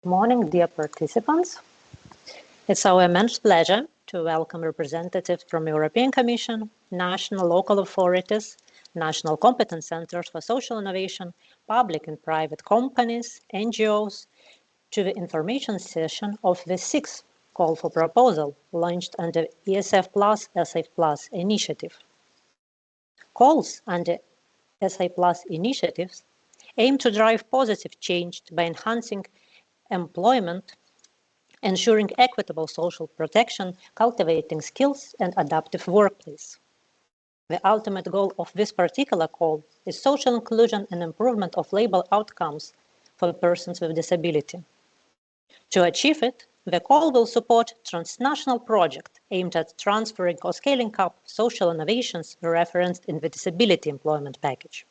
Good morning, dear participants. It's our immense pleasure to welcome representatives from European Commission, national local authorities, national competence centers for social innovation, public and private companies, NGOs, to the information session of the sixth call for proposal launched under ESF Plus, SA Plus initiative. Calls under SA Plus initiatives aim to drive positive change by enhancing employment, ensuring equitable social protection, cultivating skills and adaptive workplace. The ultimate goal of this particular call is social inclusion and improvement of labor outcomes for persons with disability. To achieve it, the call will support transnational project aimed at transferring or scaling up social innovations referenced in the Disability Employment Package.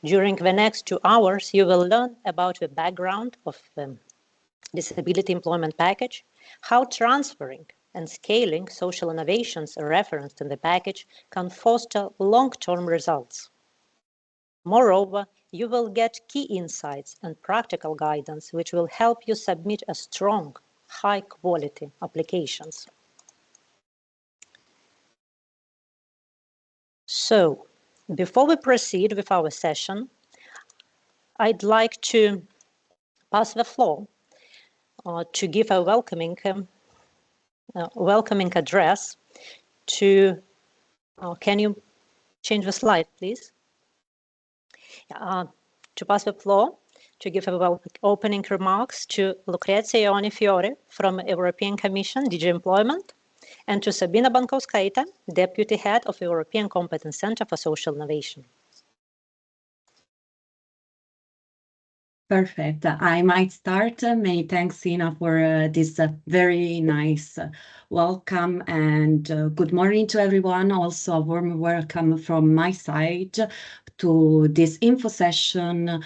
During the next 2 hours, you will learn about the background of the Disability Employment Package, how transferring and scaling social innovations referenced in the package can foster long-term results. Moreover, you will get key insights and practical guidance which will help you submit a strong, high-quality applications. So, before we proceed with our session, I'd like to pass the floor to give a welcoming address to, can you change the slide, please? To pass the floor, to give opening remarks to Lucrezia Ioni Fiore from European Commission, DG Employment, and to Sabina Bankauskaite, Deputy Head of European Competence Center for Social Innovation. Perfect. I might start. Many thanks, Ina, for this very nice welcome, and good morning to everyone. Also, a warm welcome from my side to this info session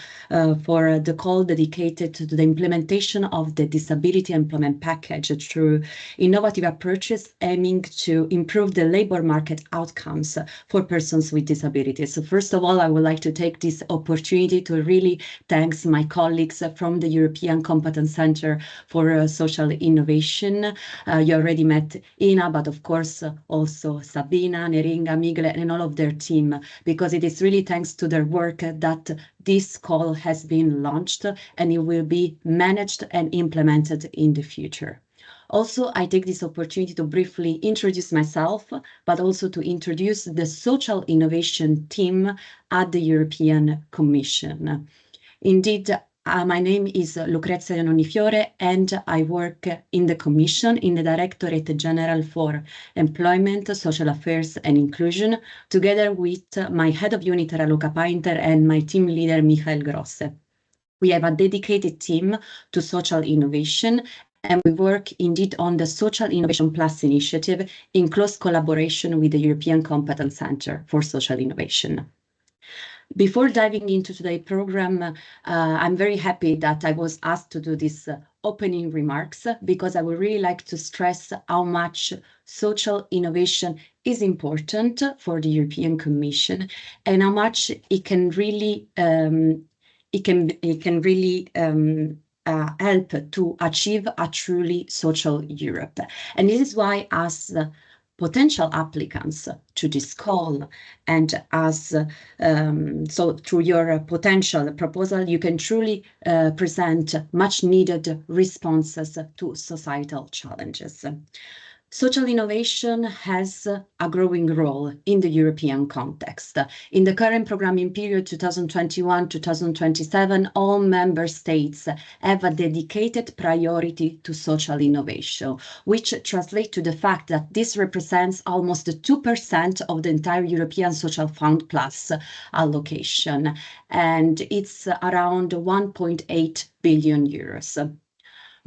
for the call dedicated to the implementation of the Disability Employment Package through innovative approaches aiming to improve the labor market outcomes for persons with disabilities. So first of all, I would like to take this opportunity to really thank my colleagues from the European Competence Center for Social Innovation. You already met Ina, but of course also Sabina, Neringa, Miguel, and all of their team, because it is really thanks to their work that this call has been launched and it will be managed and implemented in the future. Also, I take this opportunity to briefly introduce myself, but also to introduce the social innovation team at the European Commission. Indeed, my name is Lucrezia Ioni Fiore, and I work in the Commission in the Directorate General for Employment, Social Affairs and Inclusion, together with my head of unit, Raluca Painter, and my team leader, Michael Grosse. We have a dedicated team to social innovation, and we work indeed on the Social Innovation Plus initiative in close collaboration with the European Competence Center for Social Innovation. Before diving into today's program, I'm very happy that I was asked to do this opening remarks, because I would really like to stress how much social innovation is important for the European Commission and how much it can really help to achieve a truly social Europe. And this is why, as potential applicants to this call, and as so through your potential proposal, you can truly present much needed responses to societal challenges. Social innovation has a growing role in the European context. In the current programming period 2021-2027, all member states have a dedicated priority to social innovation, which translates to the fact that this represents almost 2% of the entire European Social Fund Plus allocation, and it's around 1.8 billion euros.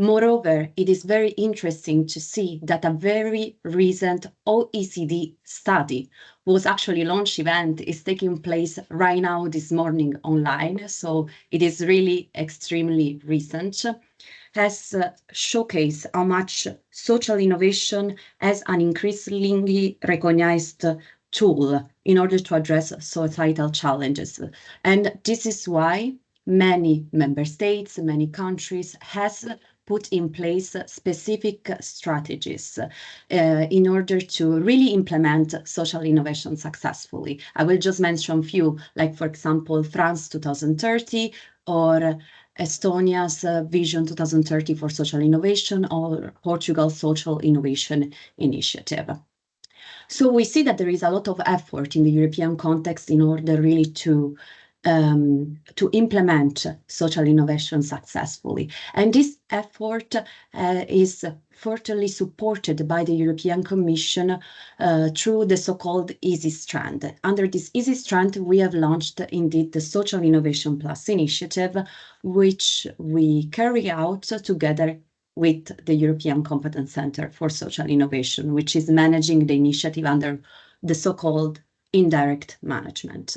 Moreover, it is very interesting to see that a very recent OECD study was actually launched event is taking place right now this morning online, so it is really extremely recent, has showcased how much social innovation as an increasingly recognized tool in order to address societal challenges. And this is why many member states, many countries has put in place specific strategies in order to really implement social innovation successfully. I will just mention a few, like for example, France 2030 or Estonia's Vision 2030 for social innovation or Portugal's Social Innovation Initiative. So we see that there is a lot of effort in the European context in order really to implement social innovation successfully. And this effort is furtherly supported by the European Commission through the so-called EASY Strand. Under this EASY Strand, we have launched indeed the Social Innovation Plus initiative, which we carry out together with the European Competence Center for Social Innovation, which is managing the initiative under the so-called indirect management.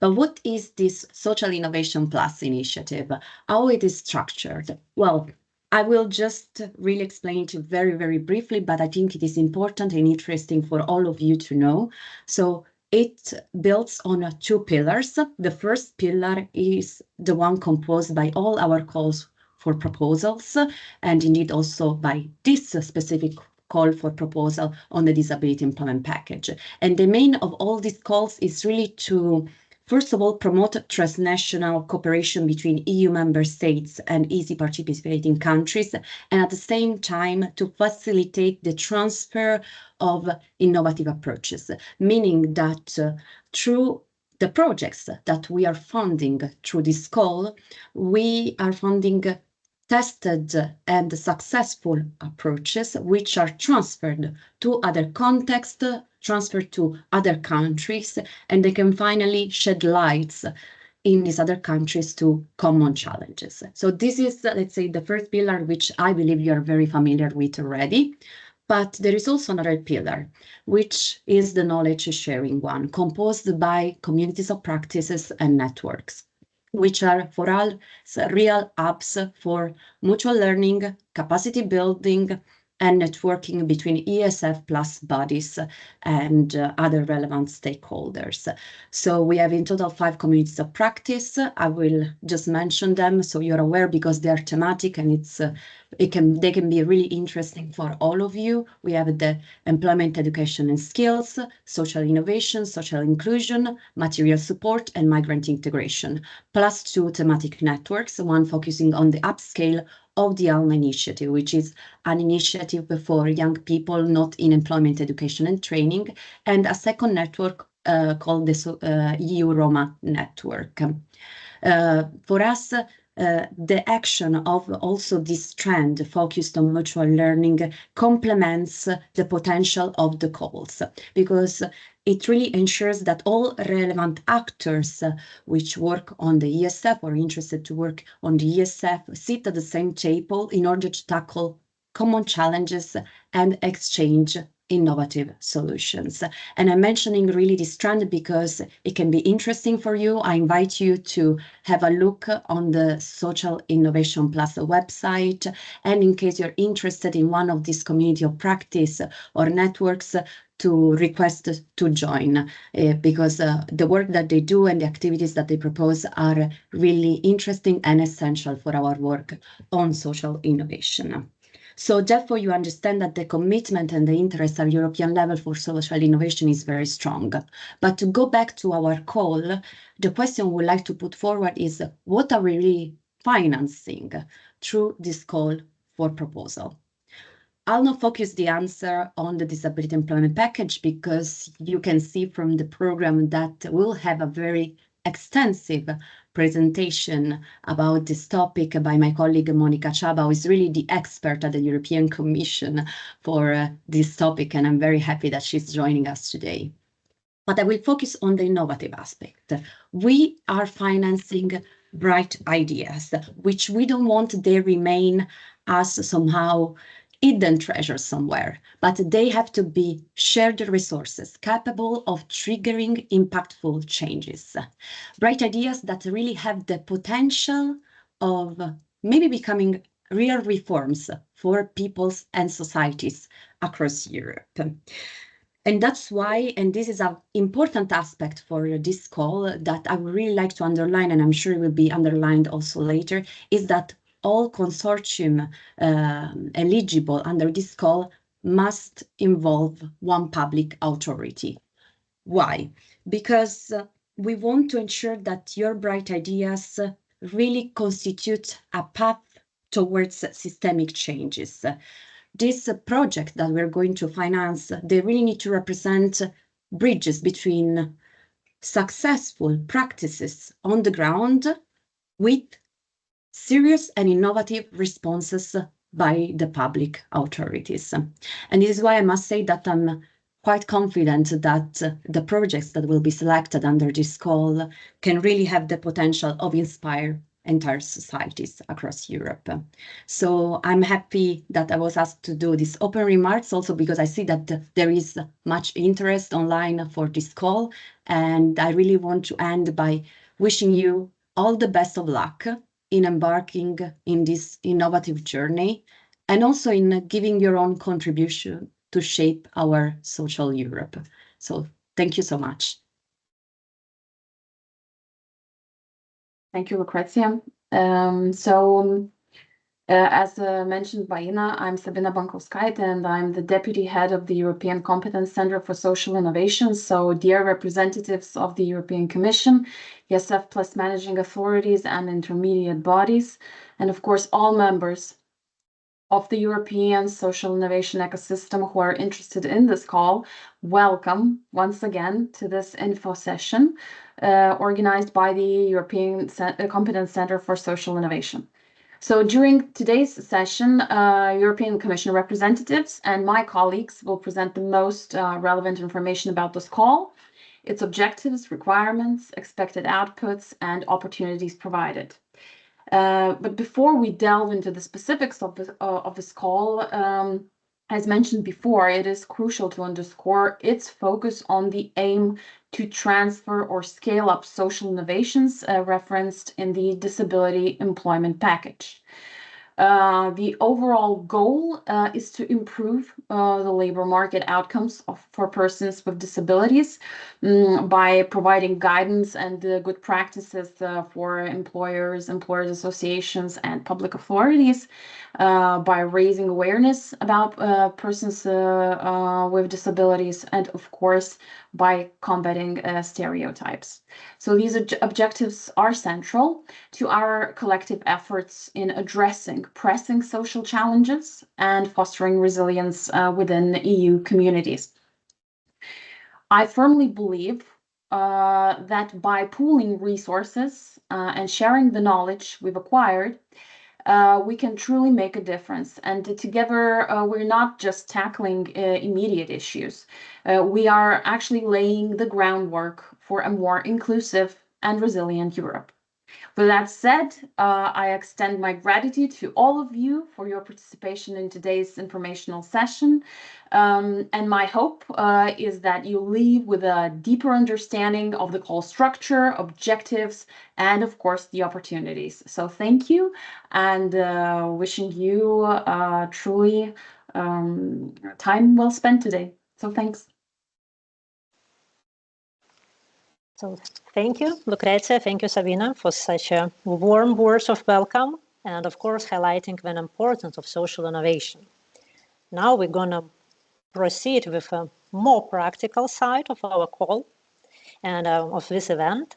But what is this Social Innovation Plus initiative? How it is structured? Well, I will just really explain it very, very briefly, but I think it is important and interesting for all of you to know. So it builds on two pillars. The first pillar is the one composed by all our calls for proposals, and indeed also by this specific call for proposal on the disability employment package. And the main of all these calls is really to, first of all, promote transnational cooperation between EU member states and EASY participating countries, and at the same time to facilitate the transfer of innovative approaches, meaning that through the projects that we are funding through this call, we are funding tested and successful approaches which are transferred to other contexts, transferred to other countries, and they can finally shed lights in these other countries to common challenges. So this is, let's say, the first pillar, which I believe you are very familiar with already. But there is also another pillar, which is the knowledge sharing one, composed by communities of practices and networks, which are for all real hubs for mutual learning, capacity building, and networking between ESF plus bodies and other relevant stakeholders. So we have in total 5 communities of practice. I will just mention them so you're aware, because they are thematic and they can be really interesting for all of you. We have the employment, education and skills, social innovation, social inclusion, material support, and migrant integration, plus 2 thematic networks, one focusing on the upscale of the ALMA initiative, which is an initiative for young people not in employment, education and training, and a second network called the EU Roma network. For us, the action of also this trend focused on mutual learning complements the potential of the calls, because it really ensures that all relevant actors which work on the ESF or interested to work on the ESF sit at the same table in order to tackle common challenges and exchange innovative solutions. And I'm mentioning really this trend because it can be interesting for you. I invite you to have a look on the Social Innovation Plus website. And in case you're interested in one of these community of practice or networks, to request to join, because the work that they do and the activities that they propose are really interesting and essential for our work on social innovation. So therefore, you understand that the commitment and the interest at European level for social innovation is very strong. But to go back to our call, the question we'd like to put forward is, what are we really financing through this call for proposal? I'll not focus the answer on the disability employment package, because you can see from the program that we'll have a very extensive presentation about this topic by my colleague Monica Chaba, who is really the expert at the European Commission for this topic, and I'm very happy that she's joining us today. But I will focus on the innovative aspect. We are financing bright ideas, which we don't want they remain as somehow hidden treasures somewhere, but they have to be shared resources capable of triggering impactful changes. Bright ideas that really have the potential of maybe becoming real reforms for peoples and societies across Europe. And that's why, and this is an important aspect for this call that I would really like to underline, and I'm sure it will be underlined also later, is that all consortium eligible under this call must involve one public authority. Why? Because we want to ensure that your bright ideas really constitute a path towards systemic changes. This project that we're going to finance, they really need to represent bridges between successful practices on the ground with serious and innovative responses by the public authorities. And this is why I must say that I'm quite confident that the projects that will be selected under this call can really have the potential of inspire entire societies across Europe. So I'm happy that I was asked to do these open remarks, also because I see that there is much interest online for this call. And I really want to end by wishing you all the best of luck in embarking in this innovative journey, and also in giving your own contribution to shape our social Europe. So thank you so much. Thank you, Lucrezia. As mentioned by Ina, I'm Sabina Bankowskaite, and I'm the Deputy Head of the European Competence Center for Social Innovation. So dear representatives of the European Commission, ESF plus managing authorities and intermediate bodies, and of course all members of the European social innovation ecosystem who are interested in this call, welcome once again to this info session organized by the European Competence Center for Social Innovation. So during today's session, European Commission representatives and my colleagues will present the most relevant information about this call, its objectives, requirements, expected outputs, and opportunities provided. But before we delve into the specifics of this call, as mentioned before, it is crucial to underscore its focus on the aim to transfer or scale up social innovations referenced in the Disability Employment Package. The overall goal is to improve the labor market outcomes for persons with disabilities by providing guidance and good practices for employers, employers associations, and public authorities, by raising awareness about persons with disabilities, and of course by combating stereotypes. So these objectives are central to our collective efforts in addressing pressing social challenges and fostering resilience within EU communities. I firmly believe that by pooling resources and sharing the knowledge we've acquired, we can truly make a difference. And together, we're not just tackling immediate issues. We are actually laying the groundwork for a more inclusive and resilient Europe. With that said, I extend my gratitude to all of you for your participation in today's informational session. And my hope is that you leave with a deeper understanding of the call structure, objectives, and of course the opportunities. So thank you, and wishing you truly time well spent today. So thanks. So thank you, Lucrezia. Thank you, Sabina, for such a warm words of welcome, and of course highlighting the importance of social innovation. Now we're going to proceed with a more practical side of our call and of this event.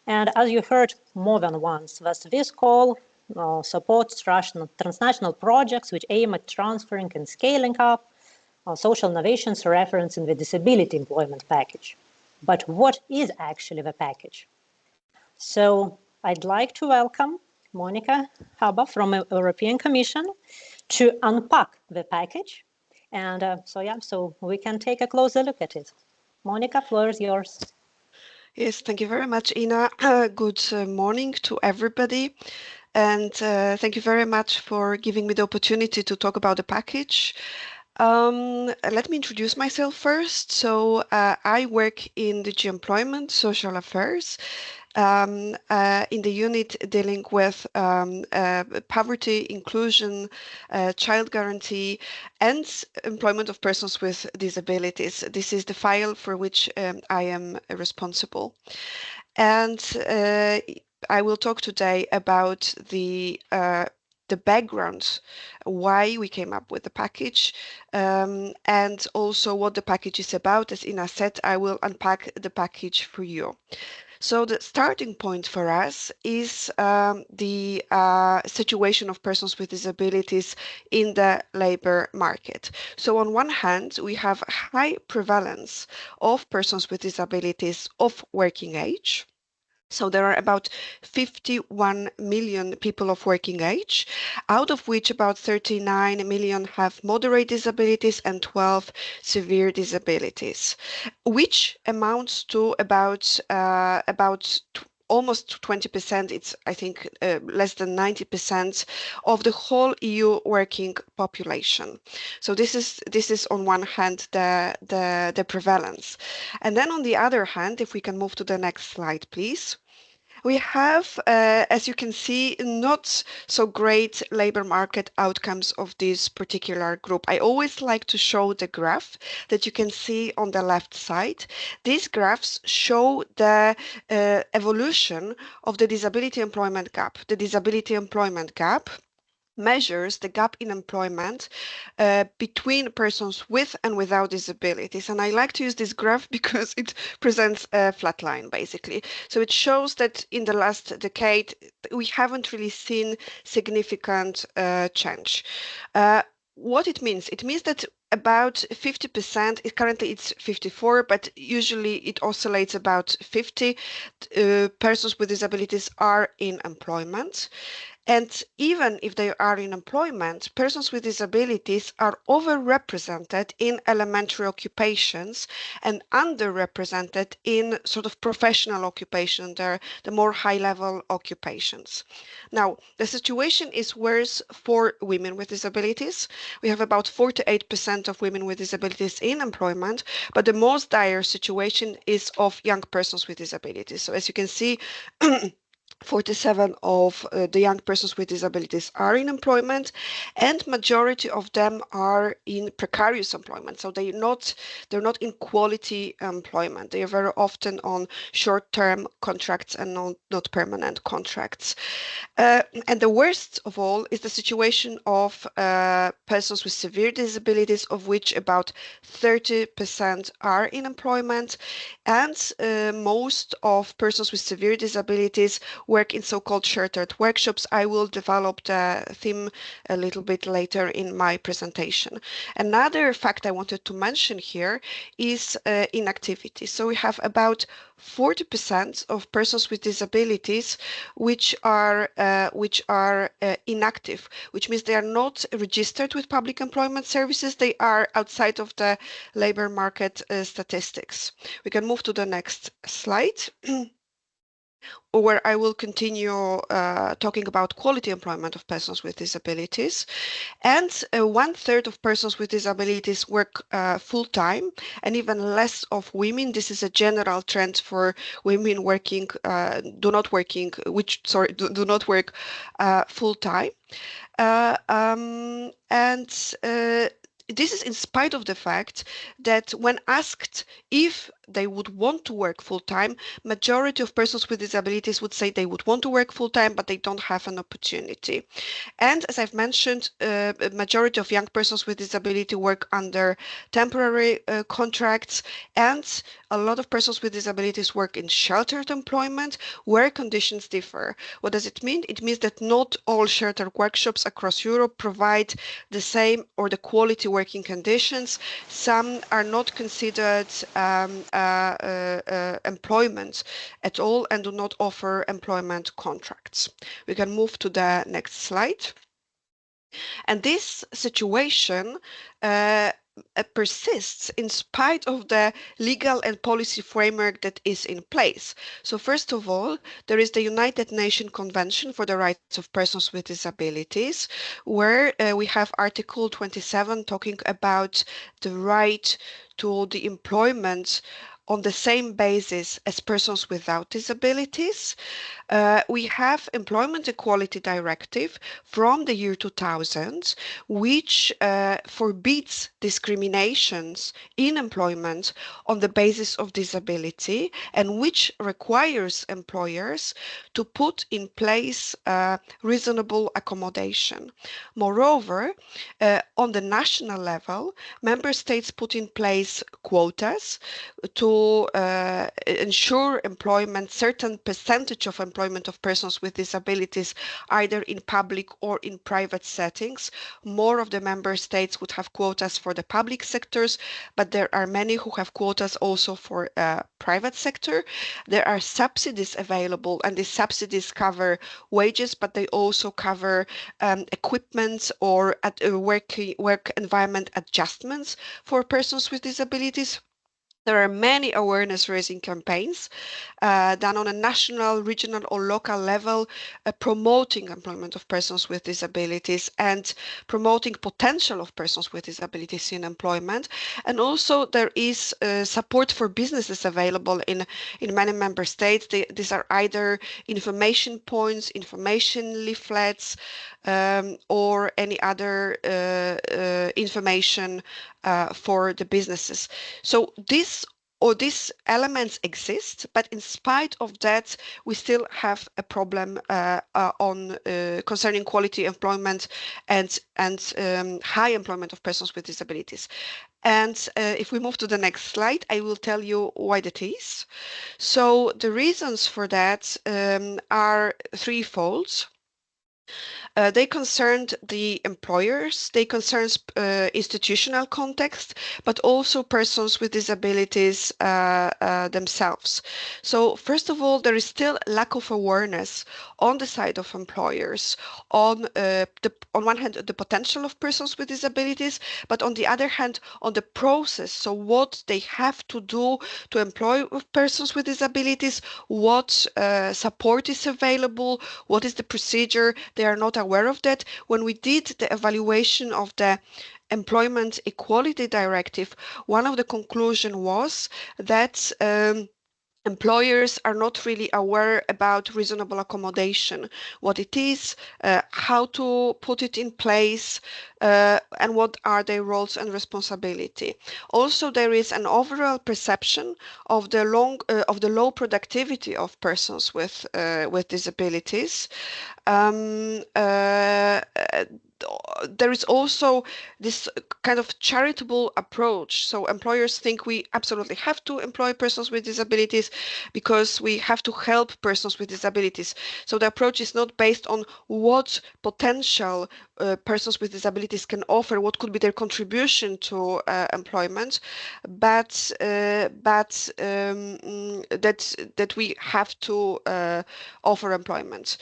And as you heard more than once, that this call supports transnational projects which aim at transferring and scaling up social innovations referenced in the Disability Employment Package. But what is actually the package? So I'd like to welcome Monica Haba from the European Commission to unpack the package. And so we can take a closer look at it. Monica, floor is yours. Yes, thank you very much, Ina. Good morning to everybody. And thank you very much for giving me the opportunity to talk about the package. Let me introduce myself first. So I work in DG Employment, Social Affairs, in the unit dealing with poverty, inclusion, child guarantee, and employment of persons with disabilities. This is the file for which I am responsible. And I will talk today about the background, why we came up with the package, and also what the package is about. As Ina said, I will unpack the package for you. So the starting point for us is the situation of persons with disabilities in the labor market. So on one hand, we have a high prevalence of persons with disabilities of working age. So there are about 51 million people of working age, out of which about 39 million have moderate disabilities and 12 severe disabilities, which amounts to about almost 20%. It's, I think, less than 90% of the whole EU working population. So this is on one hand the prevalence, and then on the other hand, if we can move to the next slide, please. We have, as you can see, not so great labor market outcomes of this particular group. I always like to show the graph that you can see on the left side. These graphs show the evolution of the disability employment gap. The disability employment gap measures the gap in employment between persons with and without disabilities. And I like to use this graph because it presents a flat line, basically. So it shows that in the last decade, we haven't really seen significant change. What it means? It means that about 50%, currently it's 54, but usually it oscillates about 50 persons with disabilities are in employment. And even if they are in employment, persons with disabilities are overrepresented in elementary occupations and underrepresented in sort of professional occupation, the more high-level occupations. Now, the situation is worse for women with disabilities. We have about 48% of women with disabilities in employment, but the most dire situation is of young persons with disabilities. So as you can see, 47 of the young persons with disabilities are in employment, and majority of them are in precarious employment. So they're not in quality employment. They are very often on short-term contracts and not permanent contracts. And the worst of all is the situation of persons with severe disabilities, of which about 30% are in employment, and most of persons with severe disabilities work in so-called sheltered workshops. I will develop the theme a little bit later in my presentation. Another fact I wanted to mention here is inactivity. So we have about 40% of persons with disabilities which are inactive, which means they are not registered with public employment services. They are outside of the labor market statistics. We can move to the next slide. Where I will continue talking about quality employment of persons with disabilities. And 1/3 of persons with disabilities work full-time, and even less of women. This is a general trend for women working, do not work full-time. This is in spite of the fact that when asked if they would want to work full-time, majority of persons with disabilities would say they would want to work full-time, but they don't have an opportunity. And as I've mentioned, a majority of young persons with disability work under temporary contracts, and a lot of persons with disabilities work in sheltered employment where conditions differ. What does it mean? It means that not all sheltered workshops across Europe provide the same or the quality working conditions. Some are not considered employment at all and do not offer employment contracts. We can move to the next slide. And this situation persists in spite of the legal and policy framework that is in place. So first of all, there is the United Nations Convention for the Rights of Persons with Disabilities, where we have Article 27 talking about the right to the employment on the same basis as persons without disabilities. We have Employment Equality Directive from the year 2000, which forbids discriminations in employment on the basis of disability, and which requires employers to put in place reasonable accommodation. Moreover, on the national level, member states put in place quotas to ensure employment, certain percentage of employment of persons with disabilities, either in public or in private settings. More of the member states would have quotas for the public sectors, but there are many who have quotas also for private sector. There are subsidies available, and these subsidies cover wages, but they also cover equipment or work environment adjustments for persons with disabilities. There are many awareness-raising campaigns done on a national, regional, or local level, promoting employment of persons with disabilities and promoting potential of persons with disabilities in employment. And also there is support for businesses available in many member states. These are either information points, information leaflets, or any other information for the businesses. So these elements exist, but in spite of that, we still have a problem concerning quality employment and high employment of persons with disabilities. And if we move to the next slide, I will tell you why that is. So the reasons for that are threefold. They concerned the employers, they concern institutional context, but also persons with disabilities themselves. So first of all, there is still lack of awareness on the side of employers on one hand the potential of persons with disabilities, but on the other hand on the process. So what they have to do to employ persons with disabilities, what support is available, what is the procedure. They are not aware of that. When we did the evaluation of the Employment Equality Directive, one of the conclusions was that employers are not really aware about reasonable accommodation, what it is, how to put it in place, and what are their roles and responsibility. Also, there is an overall perception of the low productivity of persons with disabilities. There is also this kind of charitable approach. So employers think we absolutely have to employ persons with disabilities because we have to help persons with disabilities. So the approach is not based on what potential persons with disabilities can offer, what could be their contribution to employment, but that we have to offer employment.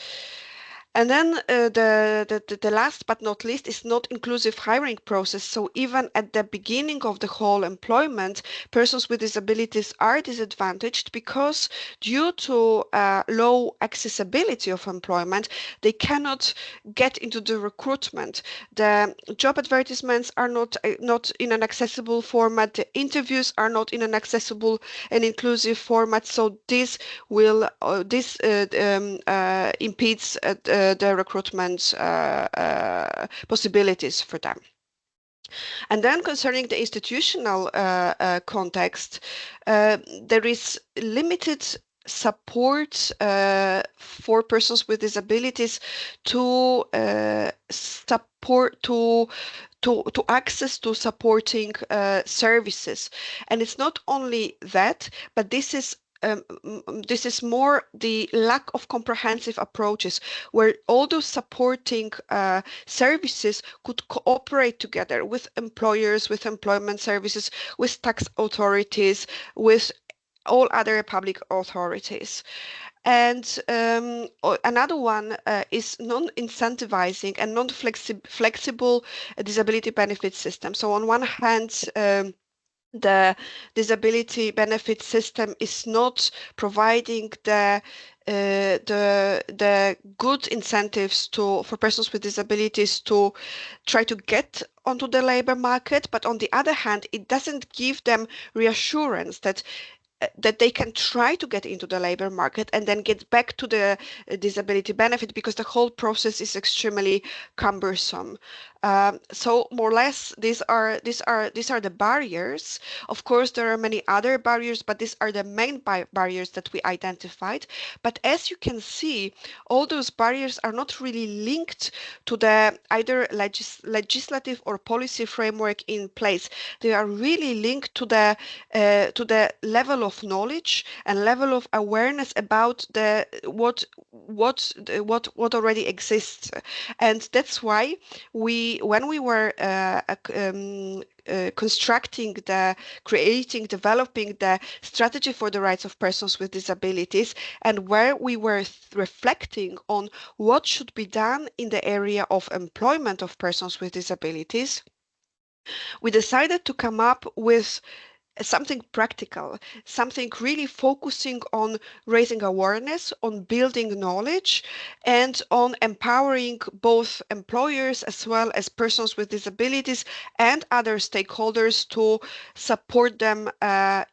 And then the last but not least is not inclusive hiring process. So even at the beginning of the whole employment, persons with disabilities are disadvantaged because due to low accessibility of employment, they cannot get into the recruitment. The job advertisements are not in an accessible format. The interviews are not in an accessible and inclusive format. So this impedes the recruitment possibilities for them. And then concerning the institutional context, there is limited support for persons with disabilities to access to supporting services. And it's not only that, but this is more the lack of comprehensive approaches where all those supporting services could cooperate together with employers, with employment services, with tax authorities, with all other public authorities. And another one is non-incentivizing and non-flexible disability benefit system. So on one hand, the disability benefit system is not providing the good incentives for persons with disabilities to try to get onto the labor market, but on the other hand, it doesn't give them reassurance that that they can try to get into the labor market and then get back to the disability benefit, because the whole process is extremely cumbersome. So more or less, these are the barriers. Of course, there are many other barriers, but these are the main barriers that we identified. But as you can see, all those barriers are not really linked to the either legislative or policy framework in place. They are really linked to the level of knowledge and level of awareness about what already exists. And that's why when we were developing the strategy for the rights of persons with disabilities, and where we were reflecting on what should be done in the area of employment of persons with disabilities, we decided to come up with something practical, something really focusing on raising awareness, on building knowledge, and on empowering both employers as well as persons with disabilities and other stakeholders to support them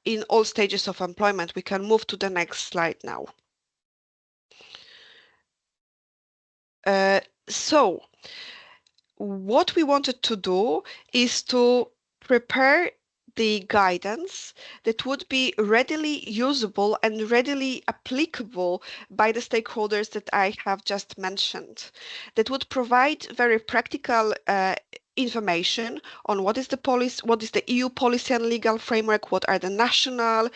in all stages of employment. We can move to the next slide now. So what we wanted to do is to prepare the guidance that would be readily usable and readily applicable by the stakeholders that I have just mentioned, that would provide very practical information on what is the EU policy and legal framework, what are the national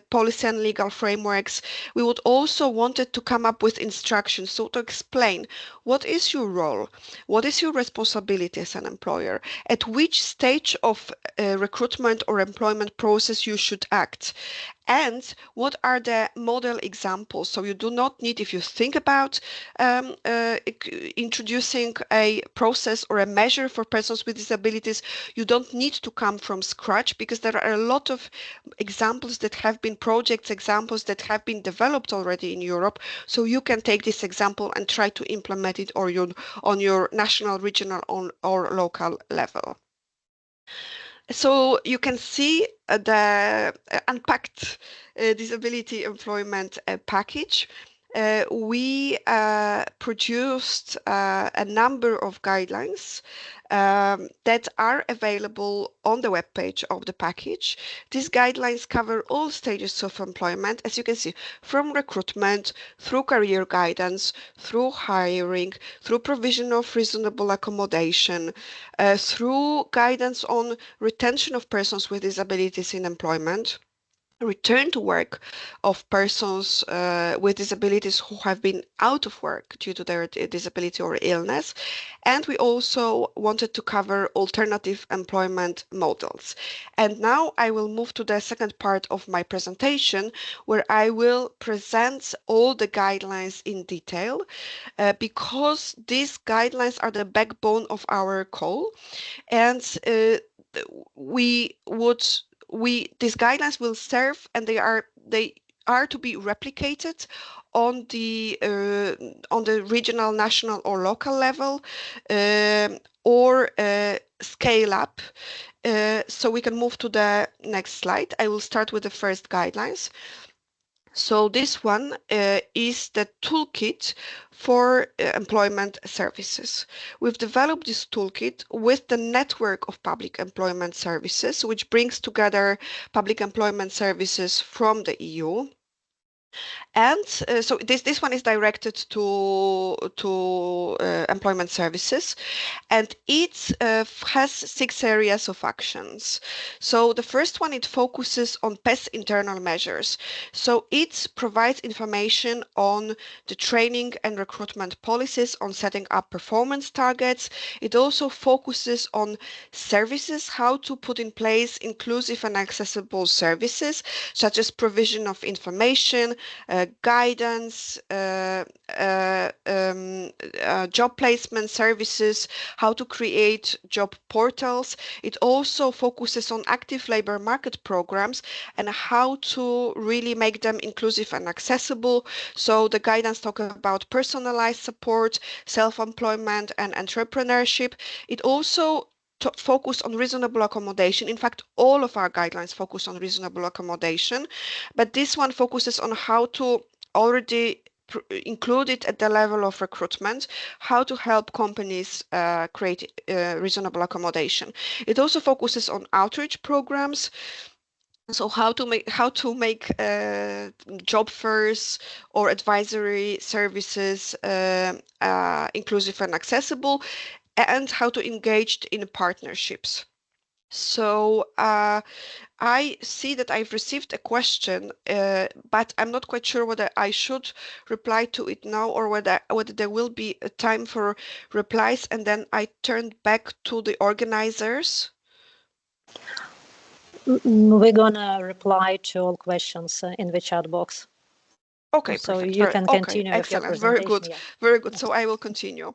policy and legal frameworks. We would also wanted to come up with instructions, so to explain what is your role, what is your responsibility as an employer, at which stage of recruitment or employment process you should act, and what are the model examples. So you do not need, if you think about introducing a process or a measure for persons with disabilities, you don't need to come from scratch, because there are a lot of examples that have been examples that have been developed already in Europe. So you can take this example and try to implement it on your national, regional, or local level. So you can see the unpacked disability employment package. We produced a number of guidelines that are available on the webpage of the package. These guidelines cover all stages of employment, as you can see, from recruitment, through career guidance, through hiring, through provision of reasonable accommodation, through guidance on retention of persons with disabilities in employment, return to work of persons with disabilities who have been out of work due to their disability or illness. And we also wanted to cover alternative employment models. And now I will move to the second part of my presentation, where I will present all the guidelines in detail, because these guidelines are the backbone of our call. And these guidelines will serve, and they are to be replicated on the regional, national, or local level, or scale up. So we can move to the next slide. I will start with the first guidelines. So this one is the toolkit for employment services. We've developed this toolkit with the network of public employment services, which brings together public employment services from the EU. And so this one is directed to employment services, and it has 6 areas of actions. So the first one, it focuses on PES internal measures. So it provides information on the training and recruitment policies, on setting up performance targets. It also focuses on services, how to put in place inclusive and accessible services, such as provision of information, guidance, job placement services, how to create job portals. It also focuses on active labor market programs and how to really make them inclusive and accessible. So the guidance talk about personalized support, self-employment, and entrepreneurship. It also focus on reasonable accommodation. In fact, all of our guidelines focus on reasonable accommodation, but this one focuses on how to already include it at the level of recruitment, how to help companies create reasonable accommodation. It also focuses on outreach programs. So how to make job fairs or advisory services inclusive and accessible, and how to engage in partnerships. So I see that I've received a question, but I'm not quite sure whether I should reply to it now or whether there will be a time for replies, and then I turn back to the organizers. We're gonna reply to all questions in the chat box. Okay, so perfect. you can continue with your Excellent. Very good. presentation. Very good. So I will continue.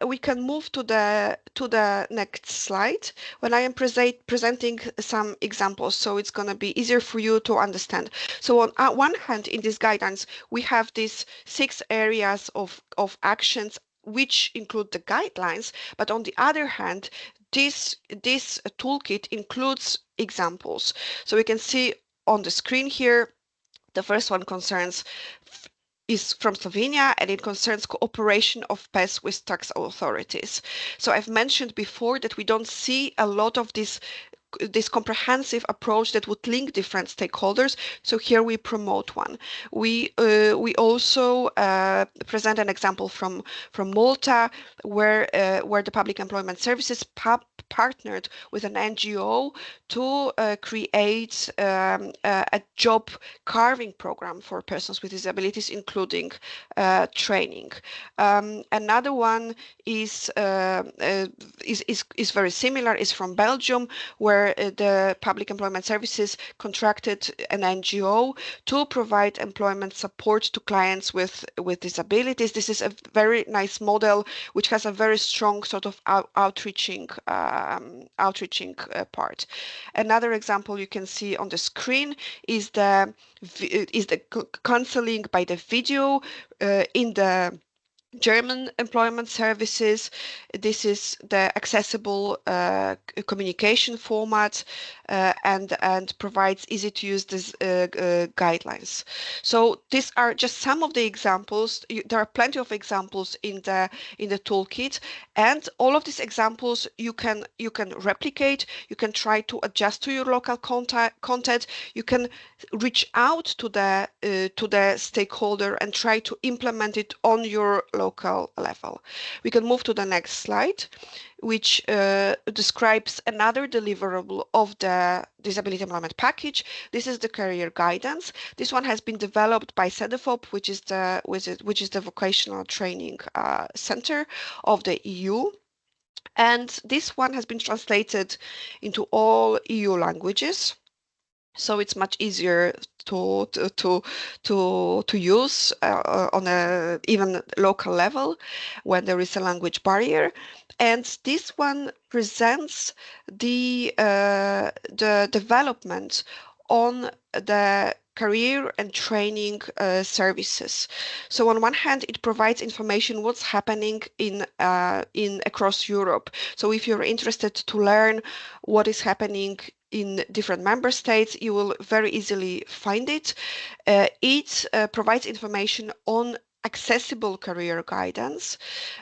We can move to the next slide when I am presenting some examples. So it's going to be easier for you to understand. So on one hand, in these guidelines, we have these 6 areas of actions which include the guidelines. But on the other hand, this toolkit includes examples. So we can see on the screen here. The first one is from Slovenia, and it concerns cooperation of PES with tax authorities. So I've mentioned before that we don't see a lot of this comprehensive approach that would link different stakeholders. So here we promote one. We also present an example from Malta, where the Public Employment Services partnered with an NGO to create a job carving program for persons with disabilities, including training. Another one is very similar, is from Belgium, where the Public Employment Services contracted an NGO to provide employment support to clients with disabilities. This is a very nice model, which has a very strong sort of outreaching part. Another example you can see on the screen is the counseling by the video in the German employment services. This is the accessible communication format and provides easy to use these guidelines. So these are just some of the examples. There are plenty of examples in the toolkit, and all of these examples you can replicate. You can try to adjust to your local content. You can reach out to the stakeholder and try to implement it on your local level. We can move to the next slide, which describes another deliverable of the Disability Employment Package. This is the career guidance. This one has been developed by CEDEFOP, which is the vocational training center of the EU. And this one has been translated into all EU languages. So it's much easier to use on a even local level when there is a language barrier. And this one presents the development on the career and training services. So on one hand, it provides information what's happening in across Europe. So if you're interested to learn what is happening in different member states, you will very easily find it. It provides information on accessible career guidance,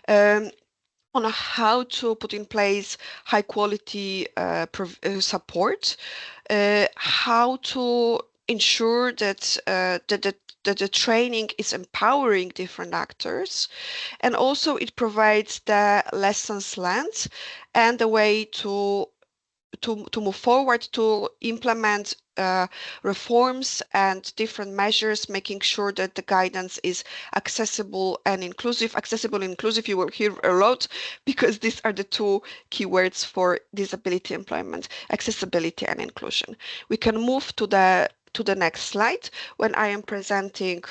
on how to put in place high quality support, how to ensure that the training is empowering different actors, and also it provides the lessons learned and the way to move forward to implement reforms and different measures, making sure that the guidance is accessible and inclusive. Accessible and inclusive, you will hear a lot, because these are the 2 keywords for disability employment: accessibility and inclusion. We can move to the next slide when I am presenting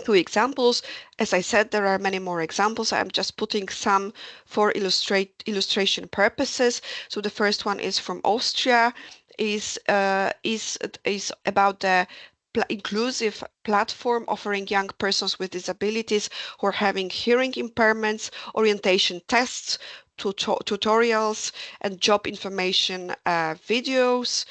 2 examples. As I said, there are many more examples. I'm just putting some for illustration purposes. So the first one is from Austria, is about the inclusive platform offering young persons with disabilities who are having hearing impairments orientation tests tutorials and job information videos.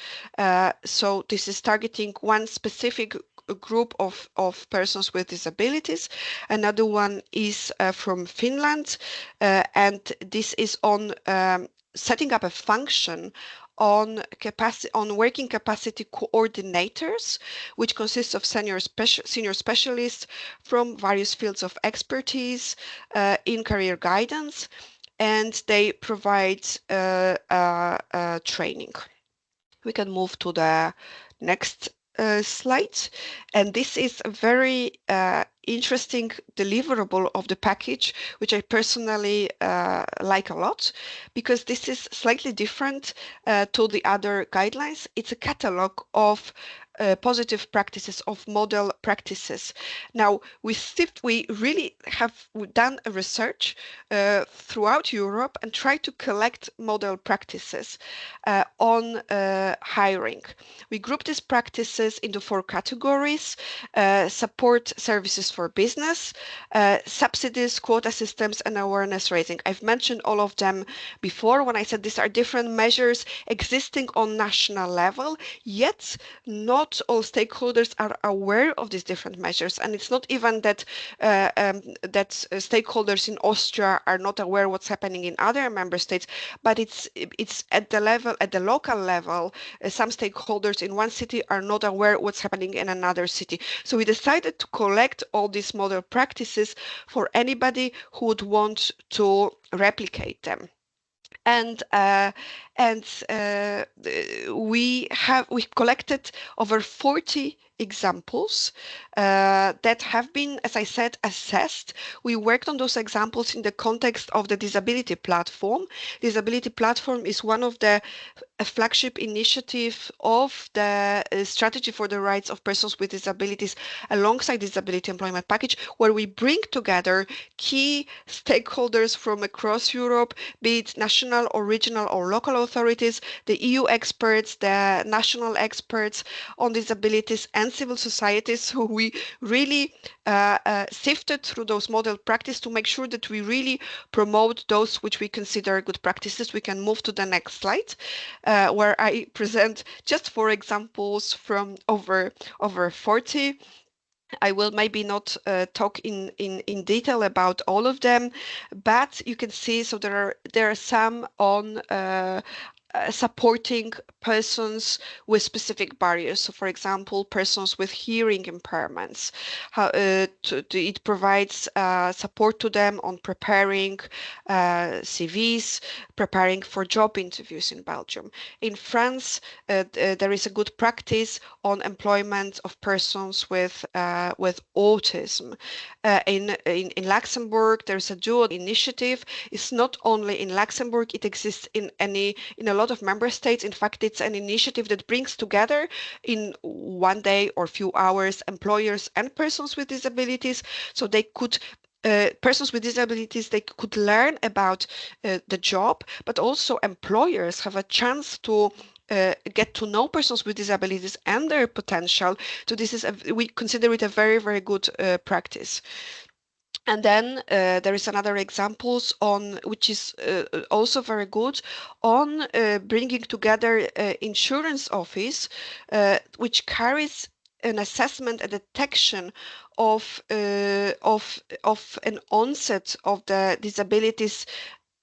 So this is targeting one specific group of persons with disabilities. Another one is from Finland, and this is on setting up a function on working capacity coordinators, which consists of senior specialists from various fields of expertise in career guidance, and they provide training. We can move to the next slide, and this is a very interesting deliverable of the package, which I personally like a lot, because this is slightly different to the other guidelines. It's a catalog of positive practices, of model practices. Now, we really have done a research throughout Europe and tried to collect model practices on hiring. We group these practices into 4 categories: support services for business, subsidies, quota systems, and awareness raising. I've mentioned all of them before when I said these are different measures existing on national level, yet not all stakeholders are aware of these different measures. And it's not even that stakeholders in Austria are not aware what's happening in other member states, but it's at the local level. Some stakeholders in one city are not aware what's happening in another city. So we decided to collect all these model practices for anybody who would want to replicate them. And we collected over 40 examples that have been, as I said, assessed. We worked on those examples in the context of the Disability Platform. Disability Platform is one of the flagship initiative of the strategy for the rights of persons with disabilities alongside Disability Employment Package, where we bring together key stakeholders from across Europe, be it national or regional or local authorities, the EU experts, the national experts on disabilities, and civil societies, who we really sifted through those model practices to make sure that we really promote those which we consider good practices. We can move to the next slide, where I present just 4 examples from over 40. I will maybe not talk in detail about all of them, but you can see, so there are some on supporting persons with specific barriers. So, for example, persons with hearing impairments. It provides support to them on preparing CVs, preparing for job interviews in Belgium. In France, there is a good practice on employment of persons with autism. In Luxembourg, there's a dual initiative. It's not only in Luxembourg; it exists in a lot of member states. In fact, it's an initiative that brings together in one day or few hours employers and persons with disabilities, so they could persons with disabilities, they could learn about the job, but also employers have a chance to get to know persons with disabilities and their potential. So this is we consider it a very, very good practice. And then there is another examples on, which is also very good, on bringing together insurance office, which carries an assessment and detection of an onset of the disabilities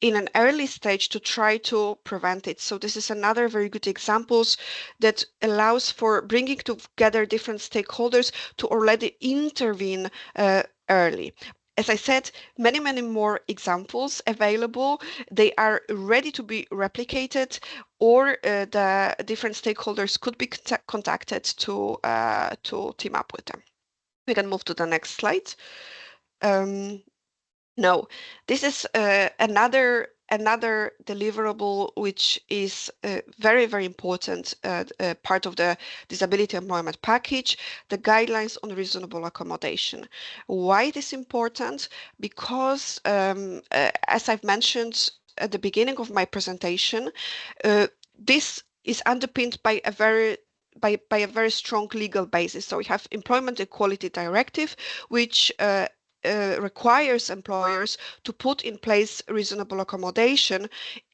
in an early stage to try to prevent it. So this is another very good examples that allows for bringing together different stakeholders to already intervene early. As I said, many more examples available. They are ready to be replicated, or the different stakeholders could be contacted to team up with them. We can move to the next slide. No, this is another deliverable which is very, very important part of the Disability Employment Package, the guidelines on reasonable accommodation. Why it is important? Because as I've mentioned at the beginning of my presentation, this is underpinned by a very strong legal basis. So we have Employment Equality Directive, which requires employers to put in place reasonable accommodation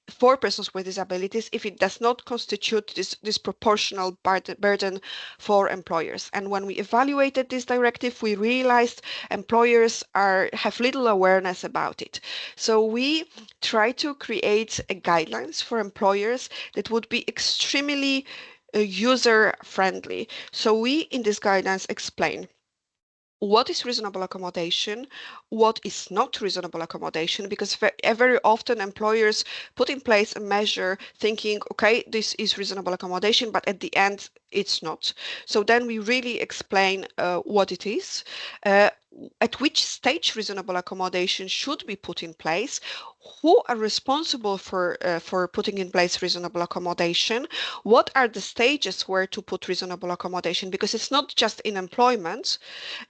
for persons with disabilities if it does not constitute this disproportional burden for employers. And when we evaluated this directive, we realized employers have little awareness about it. So we try to create guidelines for employers that would be extremely user-friendly. So we, in these guidelines, explain what is reasonable accommodation, what is not reasonable accommodation, because very often employers put in place a measure thinking, okay, this is reasonable accommodation, but at the end it's not. So then we really explain what it is, at which stage reasonable accommodation should be put in place, who are responsible for putting in place reasonable accommodation, what are the stages where to put reasonable accommodation, because it's not just in employment.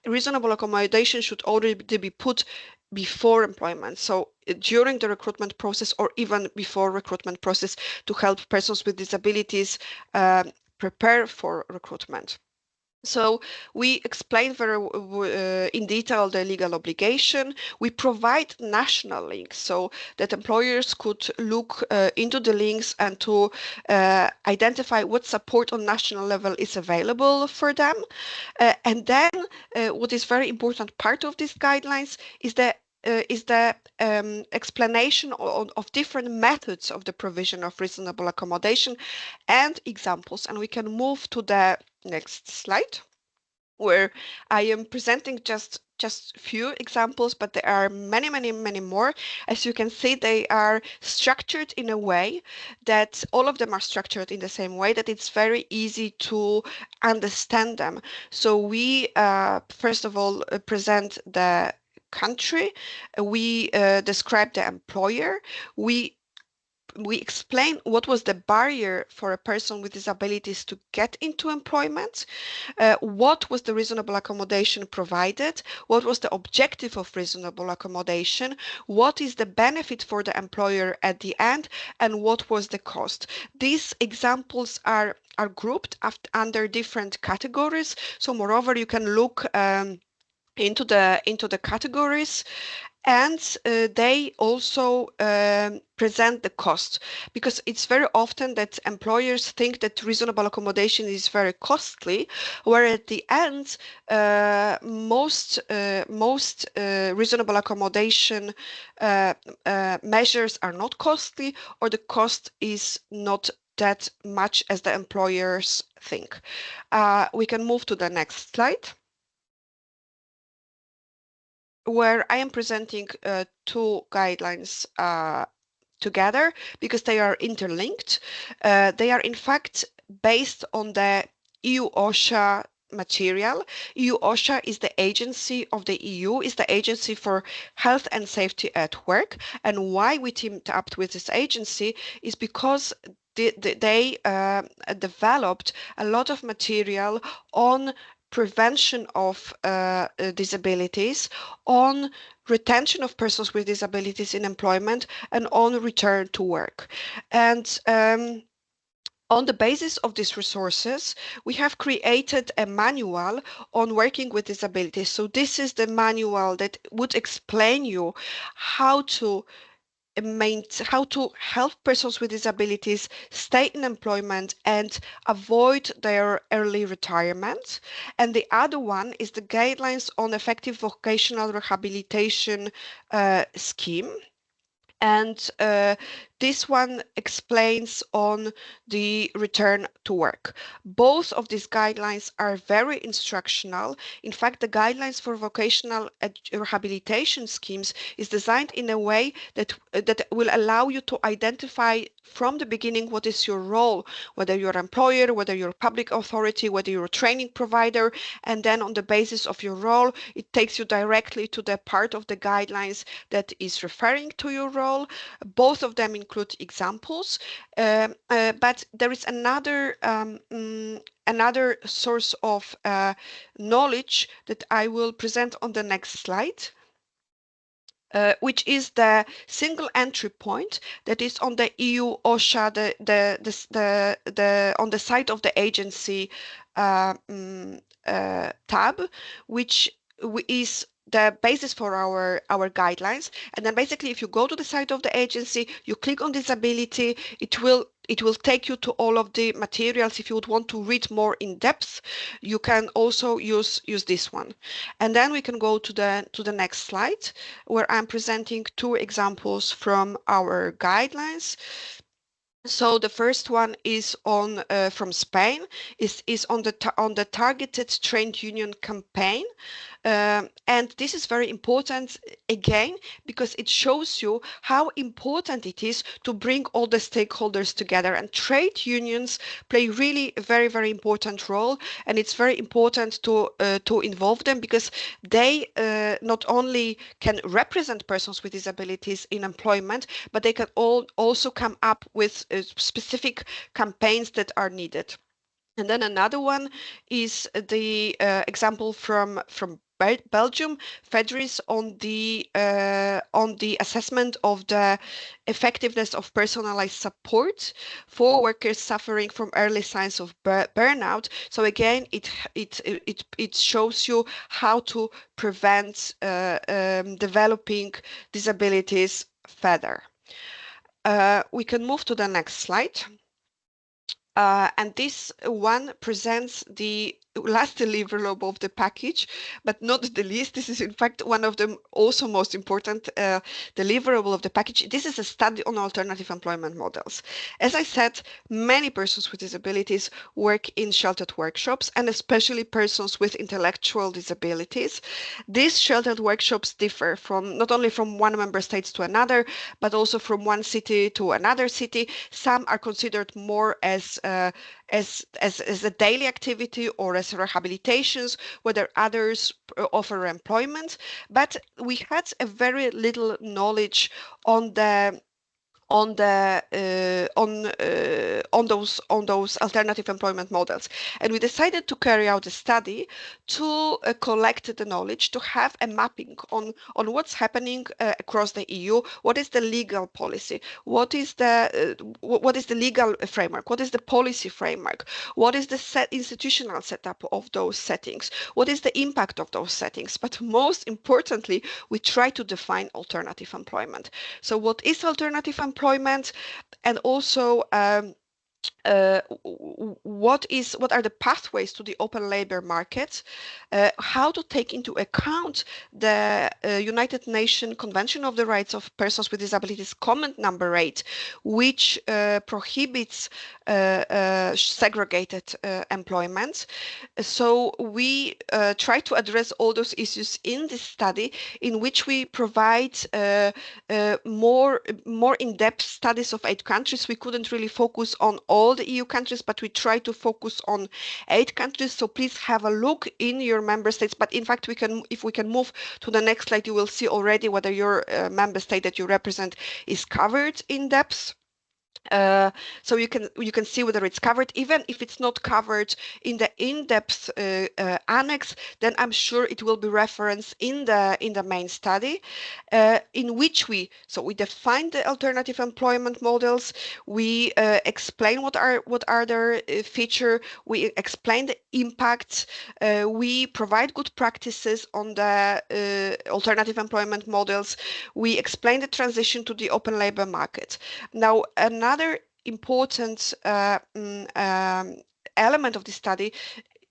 Reasonable accommodation should already be put before employment, so during the recruitment process or even before recruitment process, to help persons with disabilities prepare for recruitment. So we explain very in detail the legal obligation. We provide national links so that employers could look into the links and to identify what support on national level is available for them. And then what is very important part of these guidelines is the explanation of different methods of the provision of reasonable accommodation and examples. And we can move to the next slide, where I am presenting just few examples, but there are many more. As you can see, they are structured in a way that all of them are structured in the same way that it's very easy to understand them. So we first of all present the country, we describe the employer, we explain what was the barrier for a person with disabilities to get into employment, what was the reasonable accommodation provided, what was the objective of reasonable accommodation, what is the benefit for the employer at the end, and what was the cost. These examples are grouped under different categories. So moreover, you can look into the categories, and they also present the cost, because it's very often that employers think that reasonable accommodation is very costly, where at the end most reasonable accommodation measures are not costly, or the cost is not that much as the employers think. We can move to the next slide, where I am presenting two guidelines together because they are interlinked. They are in fact based on the EU OSHA material. EU OSHA is the agency of the EU, is the agency for health and safety at work. And why we teamed up with this agency is because they developed a lot of material on prevention of disabilities, on retention of persons with disabilities in employment, and on return to work. And on the basis of these resources, we have created a manual on working with disabilities. So this is the manual that would explain you how to help persons with disabilities stay in employment and avoid their early retirement. And the other one is the guidelines on effective vocational rehabilitation scheme. And this one explains on the return to work. Both of these guidelines are very instructional. In fact, the guidelines for vocational rehabilitation schemes is designed in a way that will allow you to identify from the beginning what is your role, whether you're an employer, whether you're a public authority, whether you're a training provider, and then on the basis of your role, it takes you directly to the part of the guidelines that is referring to your role. Both of them include examples, but there is another source of knowledge that I will present on the next slide. Which is the single entry point that is on the EU OSHA, on the site of the agency tab, which is the basis for our guidelines. And then basically, if you go to the site of the agency, you click on disability, it will take you to all of the materials. If you would want to read more in depth, you can also use this one. And then we can go to the next slide, where I'm presenting 2 examples from our guidelines. So the first one is on from Spain, is on the targeted trade union campaign. And this is very important again, because it shows you how important it is to bring all the stakeholders together, and trade unions play really a very, very important role. And it's very important to involve them, because they not only can represent persons with disabilities in employment, but they can also come up with specific campaigns that are needed. And then another one is the example from Belgium, FEDRIS, on the assessment of the effectiveness of personalized support for workers suffering from early signs of burnout. So again, it shows you how to prevent developing disabilities further. We can move to the next slide. And this one presents the last deliverable of the package, but not the least. This is in fact one of the also most important deliverable of the package. This is a study on alternative employment models. As I said, many persons with disabilities work in sheltered workshops, and especially persons with intellectual disabilities. These sheltered workshops differ from not only from one member state to another, but also from one city to another city. Some are considered more as a daily activity or as rehabilitations, whether others offer employment. But we had a very little knowledge on those alternative employment models, and we decided to carry out a study to collect the knowledge, to have a mapping on what's happening across the EU. What is the legal policy? What is the legal framework? What is the policy framework? What is the institutional setup of those settings? What is the impact of those settings? But most importantly, we try to define alternative employment. So what is alternative employment, and also what are the pathways to the open labor market, how to take into account the United Nations Convention of the Rights of Persons with Disabilities Comment Number 8, which prohibits segregated employment. So we try to address all those issues in this study, in which we provide more in-depth studies of 8 countries. We couldn't really focus on all the EU countries, but we try to focus on 8 countries. So please have a look in your member states. But in fact, if we can move to the next slide, you will see already whether your member state that you represent is covered in depth. So you can see whether it's covered. Even if it's not covered in the in-depth annex, then I'm sure it will be referenced in the main study, in which we define the alternative employment models. We explain what are their feature. We explain the impacts. We provide good practices on the alternative employment models. We explain the transition to the open labor market. Now, another important element of the study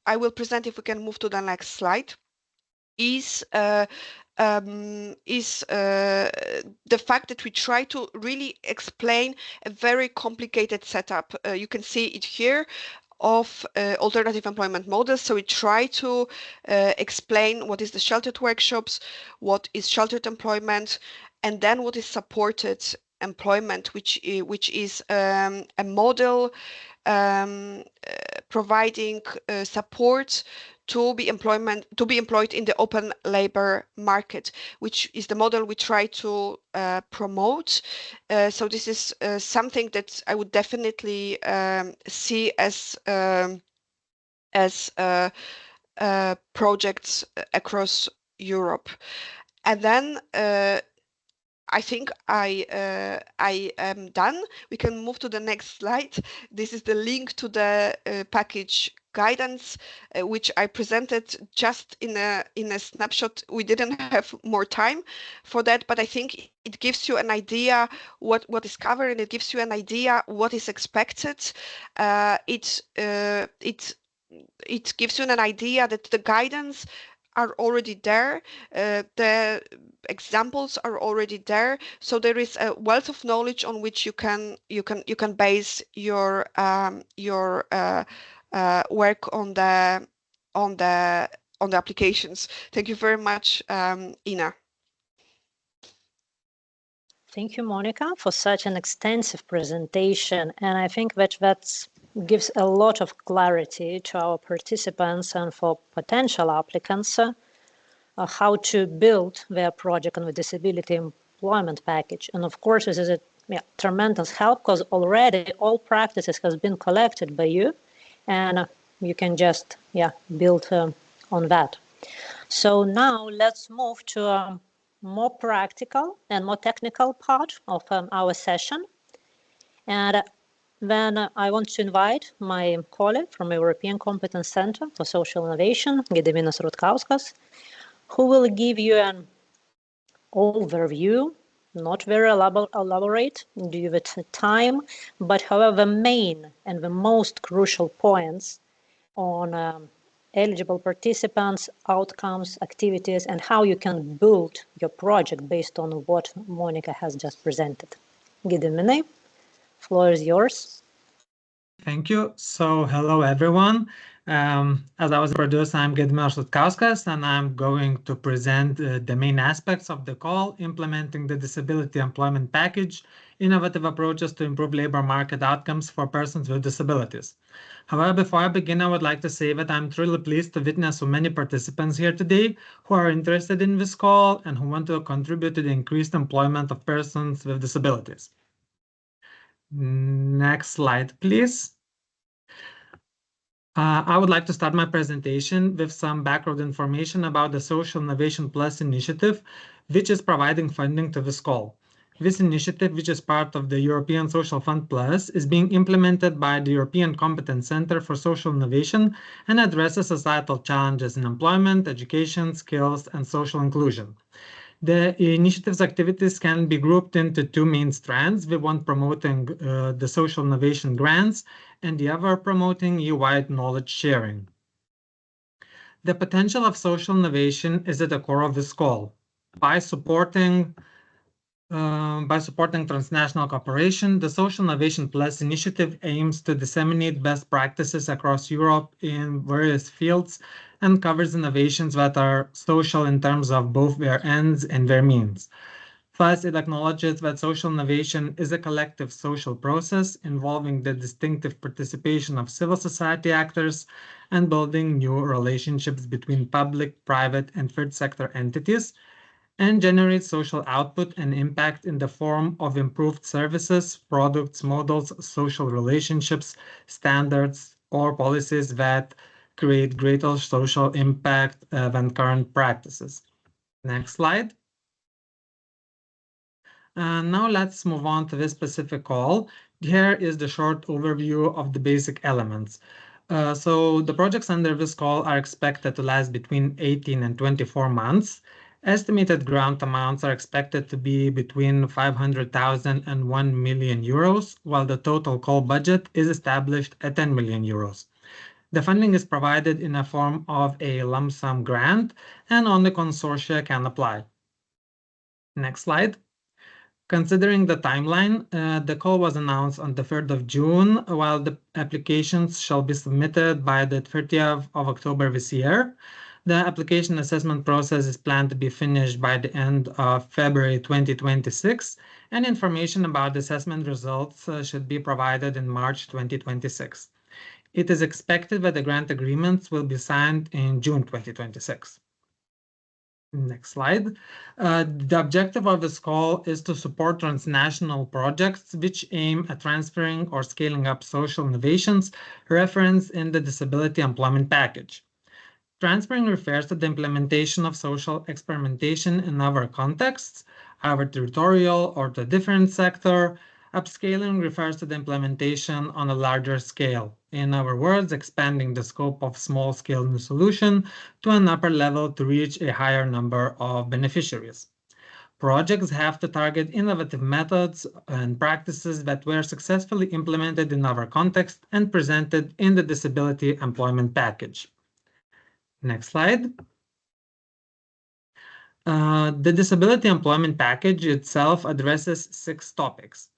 I will present, if we can move to the next slide, is the fact that we try to really explain a very complicated setup. You can see it here of alternative employment models. So we try to explain what is the sheltered workshops, what is sheltered employment, and then what is supported employment, which is a model providing support to be employed in the open labor market, which is the model we try to promote. So this is something that I would definitely see as projects across Europe. And then I think I am done. We can move to the next slide. This is the link to the package guidance, which I presented just in a snapshot. We didn't have more time for that, but I think it gives you an idea what is covered, and it gives you an idea what is expected. It gives you an idea that the guidance are already there, the examples are already there, so there is a wealth of knowledge on which you can base your work on the applications. Thank you very much, Ina. Thank you, Monica, for such an extensive presentation. And I think that gives a lot of clarity to our participants and for potential applicants how to build their project on the disability employment package. And of course, this is a tremendous help because already all practices has been collected by you, and you can just build on that. So now let's move to a more practical and more technical part of our session. And then I want to invite my colleague from European Competence Center for Social Innovation, Gediminas Rutkauskas, who will give you an overview, not very elaborate due to time, but however the main and the most crucial points on eligible participants, outcomes, activities, and how you can build your project based on what Monica has just presented. Gediminas, floor is yours. Thank you. So hello, everyone. As I was introduced, I'm Gediminas Rutkauskas, and I'm going to present the main aspects of the call, implementing the disability employment package, innovative approaches to improve labor market outcomes for persons with disabilities. However, before I begin, I would like to say that I'm truly pleased to witness so many participants here today who are interested in this call and who want to contribute to the increased employment of persons with disabilities. Next slide, please. I would like to start my presentation with some background information about the Social Innovation Plus initiative, which is providing funding to this call. This initiative, which is part of the European Social Fund Plus, is being implemented by the European Competence Center for Social Innovation and addresses societal challenges in employment, education, skills, and social inclusion. The initiative's activities can be grouped into two main strands, with one promoting the social innovation grants and the other promoting EU-wide knowledge sharing. The potential of social innovation is at the core of this call. By supporting transnational cooperation, the Social Innovation Plus initiative aims to disseminate best practices across Europe in various fields and covers innovations that are social in terms of both their ends and their means. Thus, it acknowledges that social innovation is a collective social process involving the distinctive participation of civil society actors and building new relationships between public, private, and third sector entities, and generates social output and impact in the form of improved services, products, models, social relationships, standards, or policies that create greater social impact than current practices. Next slide. Now let's move on to this specific call. Here is the short overview of the basic elements. So the projects under this call are expected to last between 18 and 24 months. Estimated grant amounts are expected to be between 500,000 and 1 million euros, while the total call budget is established at 10 million euros. The funding is provided in a form of a lump sum grant, and only consortia can apply. Next slide. Considering the timeline, the call was announced on the 3rd of June, while the applications shall be submitted by the 30th of October this year. The application assessment process is planned to be finished by the end of February 2026, and information about the assessment results should be provided in March 2026. It is expected that the grant agreements will be signed in June 2026. Next slide. The objective of this call is to support transnational projects which aim at transferring or scaling up social innovations referenced in the Disability Employment Package. Transferring refers to the implementation of social experimentation in other contexts. either territorial or to a different sector. Upscaling refers to the implementation on a larger scale. In other words, expanding the scope of small-scale new solution to an upper level to reach a higher number of beneficiaries. Projects have to target innovative methods and practices that were successfully implemented in our context and presented in the Disability Employment Package. Next slide. The Disability Employment Package itself addresses 6 topics: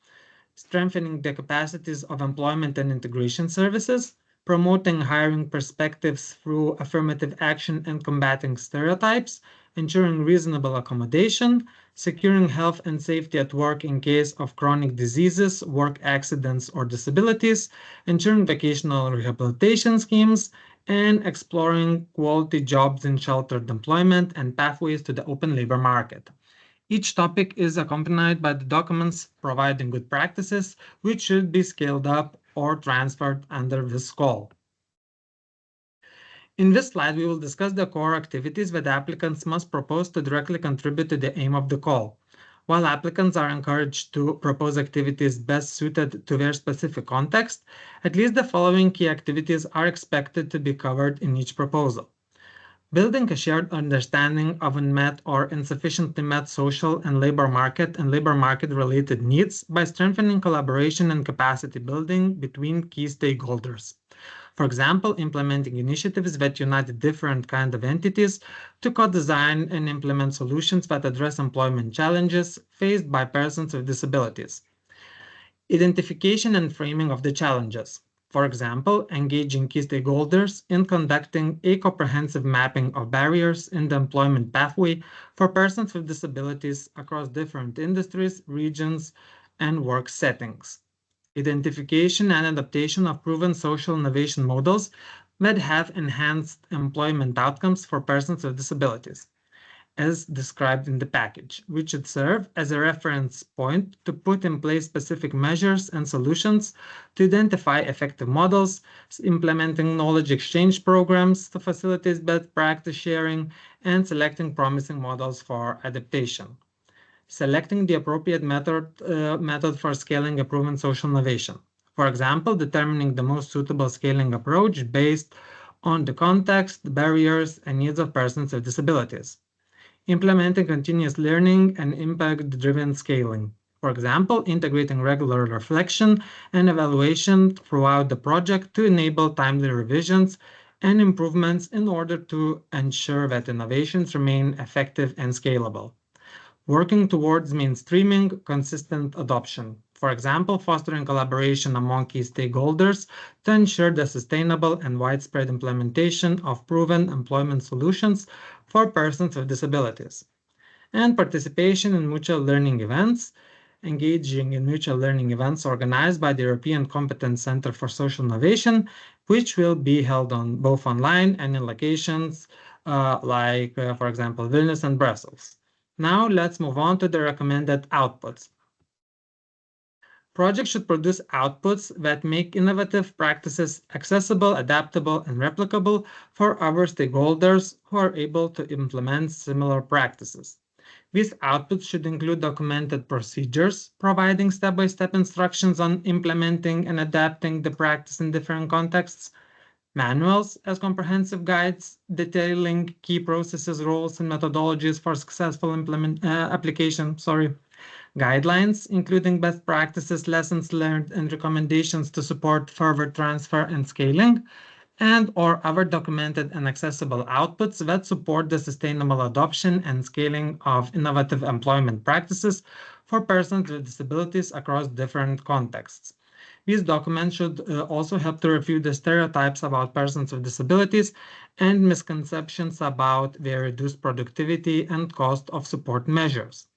strengthening the capacities of employment and integration services, promoting hiring perspectives through affirmative action and combating stereotypes, ensuring reasonable accommodation, securing health and safety at work in case of chronic diseases, work accidents, or disabilities, ensuring vocational rehabilitation schemes, and exploring quality jobs in sheltered employment and pathways to the open labor market. Each topic is accompanied by the documents providing good practices, which should be scaled up or transferred under this call. In this slide, we will discuss the core activities that applicants must propose to directly contribute to the aim of the call. While applicants are encouraged to propose activities best suited to their specific context, at least the following key activities are expected to be covered in each proposal: building a shared understanding of unmet or insufficiently met social and labor market-related needs by strengthening collaboration and capacity building between key stakeholders. For example, implementing initiatives that unite different kinds of entities to co-design and implement solutions that address employment challenges faced by persons with disabilities. Identification and framing of the challenges. For example, engaging key stakeholders in conducting a comprehensive mapping of barriers in the employment pathway for persons with disabilities across different industries, regions, and work settings. Identification and adaptation of proven social innovation models that have enhanced employment outcomes for persons with disabilities, as described in the package, which should serve as a reference point to put in place specific measures and solutions to identify effective models, implementing knowledge exchange programs to facilitate best practice sharing, and selecting promising models for adaptation. Selecting the appropriate method for scaling a proven social innovation. For example, determining the most suitable scaling approach based on the context, barriers, and needs of persons with disabilities. Implementing continuous learning and impact-driven scaling. For example, integrating regular reflection and evaluation throughout the project to enable timely revisions and improvements in order to ensure that innovations remain effective and scalable. Working towards mainstreaming consistent adoption. For example, fostering collaboration among key stakeholders to ensure the sustainable and widespread implementation of proven employment solutions for persons with disabilities. And participation in mutual learning events, engaging in mutual learning events organized by the European Competence Center for Social Innovation, which will be held on both online and in locations for example, Vilnius and Brussels. Now let's move on to the recommended outputs. Projects should produce outputs that make innovative practices accessible, adaptable, and replicable for other stakeholders who are able to implement similar practices. These outputs should include documented procedures, providing step-by-step instructions on implementing and adapting the practice in different contexts, manuals as comprehensive guides detailing key processes, roles, and methodologies for successful application, guidelines including best practices, lessons learned, and recommendations to support further transfer and scaling, and or other documented and accessible outputs that support the sustainable adoption and scaling of innovative employment practices for persons with disabilities across different contexts. These documents should also help to refute the stereotypes about persons with disabilities and misconceptions about their reduced productivity and cost of support measures.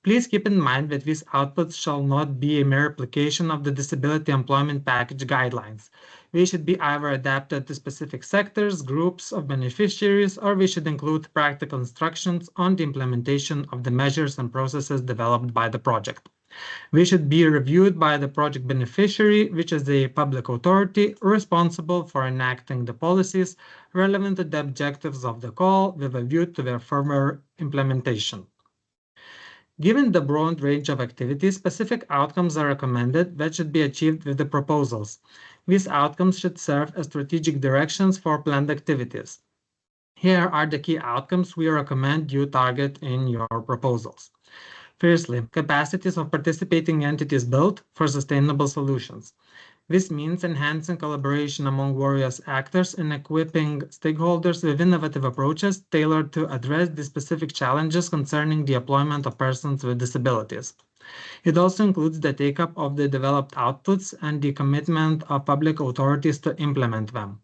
Please keep in mind that these outputs shall not be a mere application of the Disability Employment Package guidelines. They should be either adapted to specific sectors, groups of beneficiaries, or they should include practical instructions on the implementation of the measures and processes developed by the project. They should be reviewed by the project beneficiary, which is a public authority responsible for enacting the policies relevant to the objectives of the call with a view to their further implementation. Given the broad range of activities, specific outcomes are recommended that should be achieved with the proposals. These outcomes should serve as strategic directions for planned activities. Here are the key outcomes we recommend you target in your proposals. Firstly, capacities of participating entities built for sustainable solutions. This means enhancing collaboration among various actors and equipping stakeholders with innovative approaches tailored to address the specific challenges concerning the employment of persons with disabilities. It also includes the take-up of the developed outputs and the commitment of public authorities to implement them.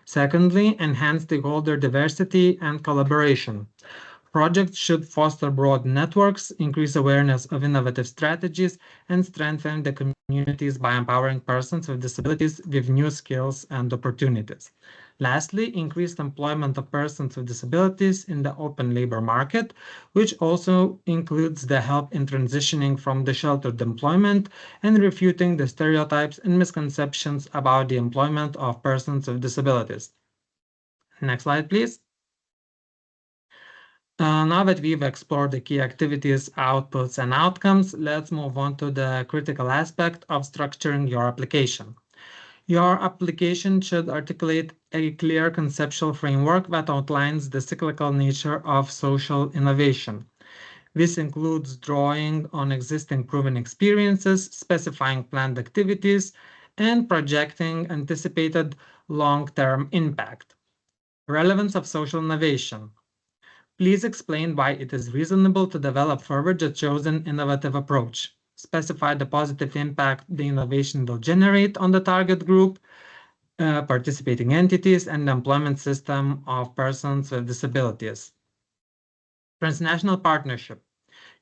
Secondly, enhance stakeholder diversity and collaboration. Projects should foster broad networks, increase awareness of innovative strategies, and strengthen the communities by empowering persons with disabilities with new skills and opportunities. Lastly, increased employment of persons with disabilities in the open labor market, which also includes the help in transitioning from the sheltered employment and refuting the stereotypes and misconceptions about the employment of persons with disabilities. Next slide, please. Now that we've explored the key activities, outputs, and outcomes, let's move on to the critical aspect of structuring your application. Your application should articulate a clear conceptual framework that outlines the cyclical nature of social innovation. This includes drawing on existing proven experiences, specifying planned activities, and projecting anticipated long-term impact. Relevance of social innovation. Please explain why it is reasonable to develop further the chosen innovative approach. Specify the positive impact the innovation will generate on the target group, participating entities, and the employment system of persons with disabilities. Transnational partnership.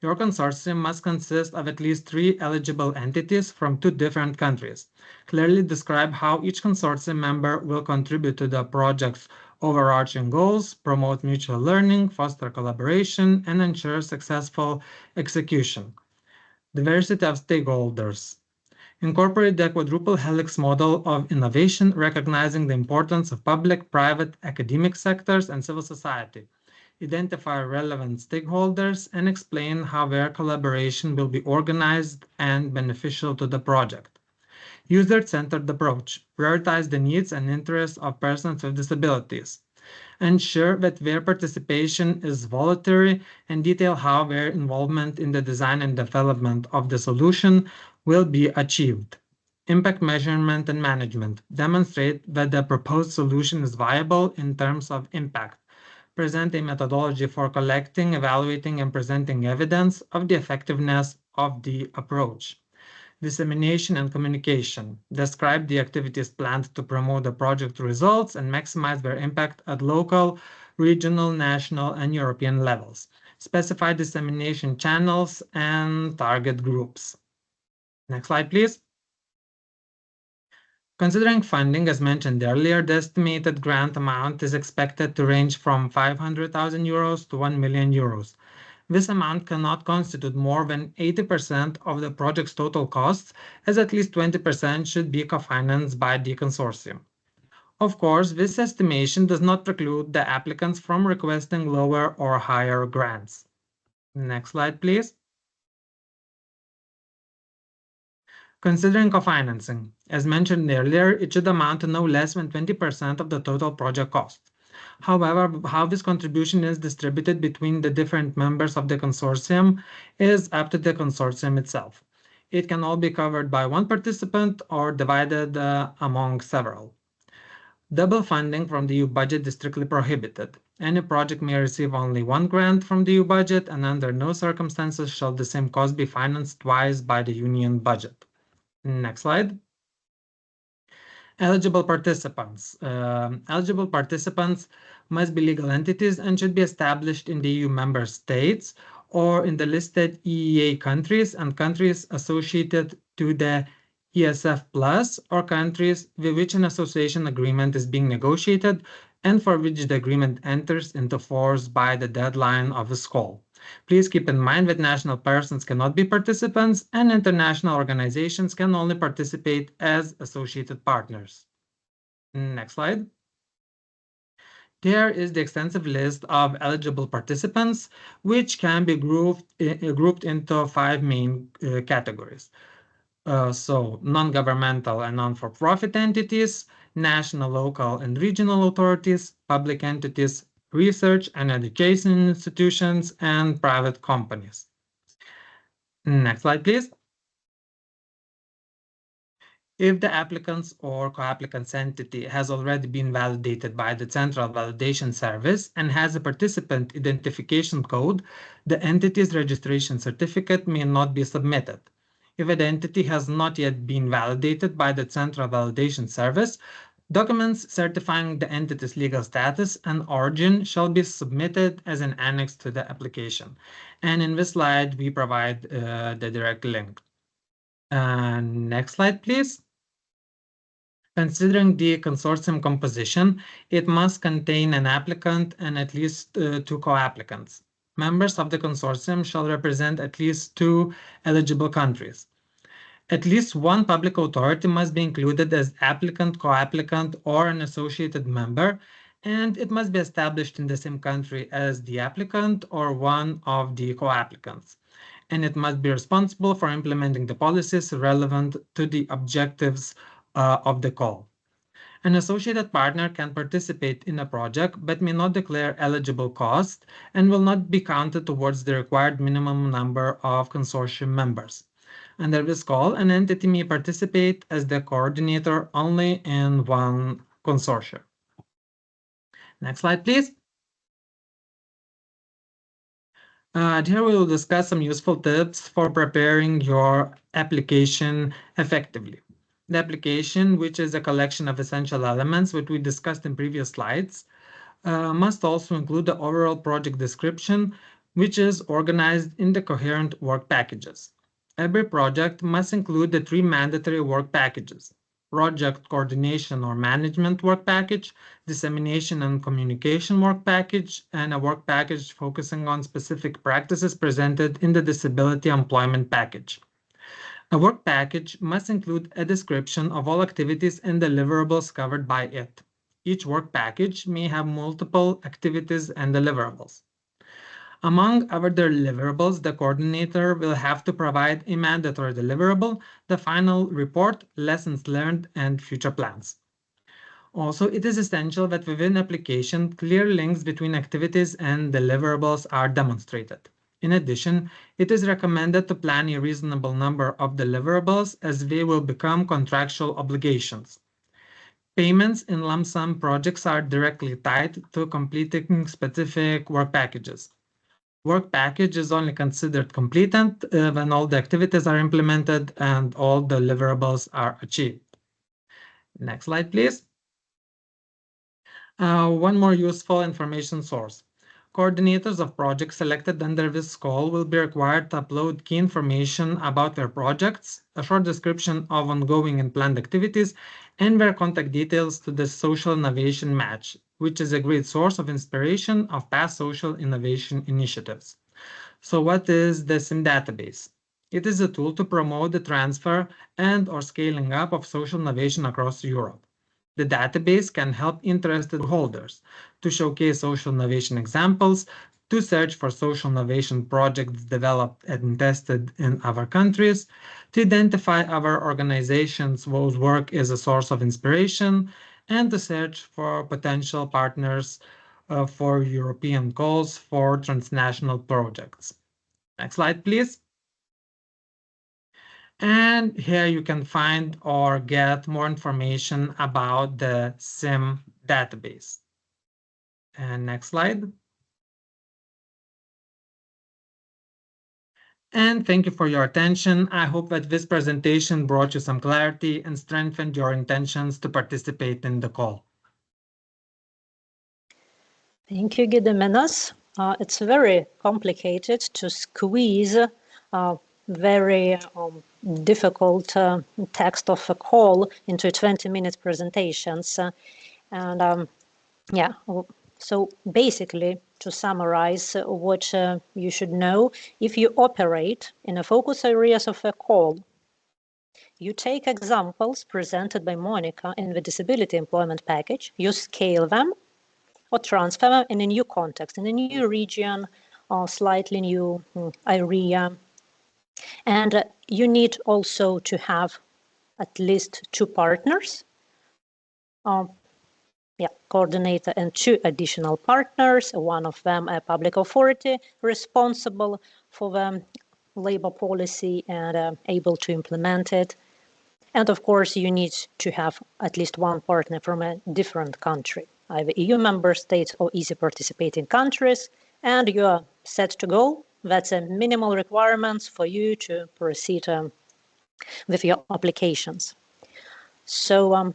Your consortium must consist of at least 3 eligible entities from 2 different countries. Clearly describe how each consortium member will contribute to the project's overarching goals, promote mutual learning, foster collaboration, and ensure successful execution. Diversity of stakeholders. Incorporate the quadruple helix model of innovation, recognizing the importance of public, private, academic sectors, and civil society. Identify relevant stakeholders and explain how their collaboration will be organized and beneficial to the project. User-centered approach. Prioritize the needs and interests of persons with disabilities. Ensure that their participation is voluntary and detail how their involvement in the design and development of the solution will be achieved. Impact measurement and management. Demonstrate that the proposed solution is viable in terms of impact. Present a methodology for collecting, evaluating, and presenting evidence of the effectiveness of the approach. Dissemination and communication. Describe the activities planned to promote the project results and maximize their impact at local, regional, national, and European levels. Specify dissemination channels and target groups. Next slide, please. Considering funding, as mentioned earlier, the estimated grant amount is expected to range from 500,000 euros to 1 million euros. This amount cannot constitute more than 80% of the project's total costs, as at least 20% should be co-financed by the consortium. Of course, this estimation does not preclude the applicants from requesting lower or higher grants. Next slide, please. Considering co-financing, as mentioned earlier, it should amount to no less than 20% of the total project cost. However, how this contribution is distributed between the different members of the consortium is up to the consortium itself. It can all be covered by one participant or divided among several. Double funding from the EU budget is strictly prohibited. Any project may receive only one grant from the EU budget, and under no circumstances shall the same cost be financed twice by the Union budget. Next slide. Eligible participants. Eligible participants must be legal entities and should be established in the EU member states or in the listed EEA countries and countries associated to the ESF Plus or countries with which an association agreement is being negotiated and for which the agreement enters into force by the deadline of its call. Please keep in mind that national persons cannot be participants and international organizations can only participate as associated partners. Next slide. There is the extensive list of eligible participants, which can be grouped into 5 main categories. So non-governmental and non-for-profit entities, national, local, and regional authorities, public entities, research and education institutions, and private companies. Next slide, please. If the applicant's or co-applicant's entity has already been validated by the Central Validation Service and has a participant identification code, the entity's registration certificate may not be submitted. If an entity has not yet been validated by the Central Validation Service, documents certifying the entity's legal status and origin shall be submitted as an annex to the application. And in this slide, we provide the direct link. Next slide, please. Considering the consortium composition, it must contain an applicant and at least 2 co-applicants. Members of the consortium shall represent at least 2 eligible countries. At least 1 public authority must be included as applicant, co-applicant, or an associated member, and it must be established in the same country as the applicant or one of the co-applicants. And it must be responsible for implementing the policies relevant to the objectives of the call. An associated partner can participate in a project but may not declare eligible costs and will not be counted towards the required minimum number of consortium members. Under this call, an entity may participate as the coordinator only in 1 consortium. Next slide, please. Here we will discuss some useful tips for preparing your application effectively. The application, which is a collection of essential elements which we discussed in previous slides, must also include the overall project description, which is organized in the coherent work packages. Every project must include the 3 mandatory work packages: project coordination or management work package, dissemination and communication work package, and a work package focusing on specific practices presented in the disability employment package. A work package must include a description of all activities and deliverables covered by it. Each work package may have multiple activities and deliverables. Among other deliverables, the coordinator will have to provide a mandatory deliverable, the final report, lessons learned, and future plans. Also, it is essential that within application, clear links between activities and deliverables are demonstrated. In addition, it is recommended to plan a reasonable number of deliverables as they will become contractual obligations. Payments in lump sum projects are directly tied to completing specific work packages. Work package is only considered completed when all the activities are implemented and all deliverables are achieved. Next slide, please. One more useful information source. Coordinators of projects selected under this call will be required to upload key information about their projects, a short description of ongoing and planned activities, and their contact details to the Social Innovation Match, which is a great source of inspiration of past social innovation initiatives. So what is the SIM database? It is a tool to promote the transfer and/or scaling up of social innovation across Europe. The database can help interested holders to showcase social innovation examples, to search for social innovation projects developed and tested in other countries, to identify other organizations whose work is a source of inspiration, and to search for potential partners for European calls for transnational projects. Next slide, please. And here you can find or get more information about the SIM database. And next slide. And thank you for your attention. I hope that this presentation brought you some clarity and strengthened your intentions to participate in the call. Thank you, Gediminas. It's very complicated to squeeze very difficult text of a call into 20-minute presentations. Yeah, so basically, to summarize what you should know, if you operate in a focus areas of a call, you take examples presented by Monica in the disability employment package, you scale them, or transfer them in a new context, in a new region, or slightly new area. And you need also to have at least 2 partners, coordinator and 2 additional partners, one of them a public authority responsible for the labor policy and able to implement it. And of course, you need to have at least 1 partner from a different country, either EU member states or easy participating countries, and you are set to go. That's a minimal requirements for you to proceed with your applications. So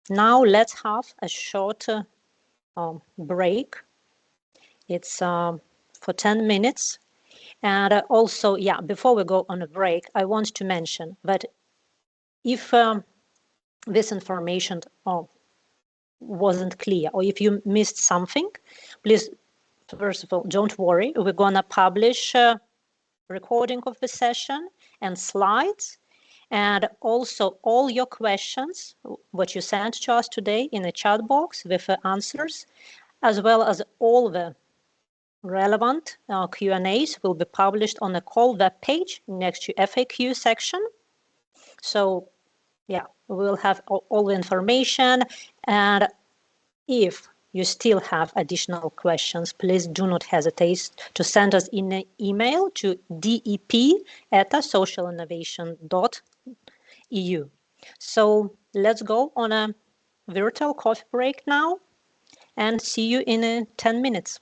now let's have a short break. It's for 10 minutes. And also, before we go on a break, I want to mention that if this information wasn't clear, or if you missed something, please, first of all, don't worry. We're gonna publish a recording of the session and slides, and also all your questions, what you sent to us today in the chat box with the answers, as well as all the relevant Q&As will be published on the call web page next to FAQ section. So we'll have all the information, and if you still have additional questions, please do not hesitate to send us in an email to dep@socialinnovation.eu. So let's go on a virtual coffee break now, and see you in 10 minutes.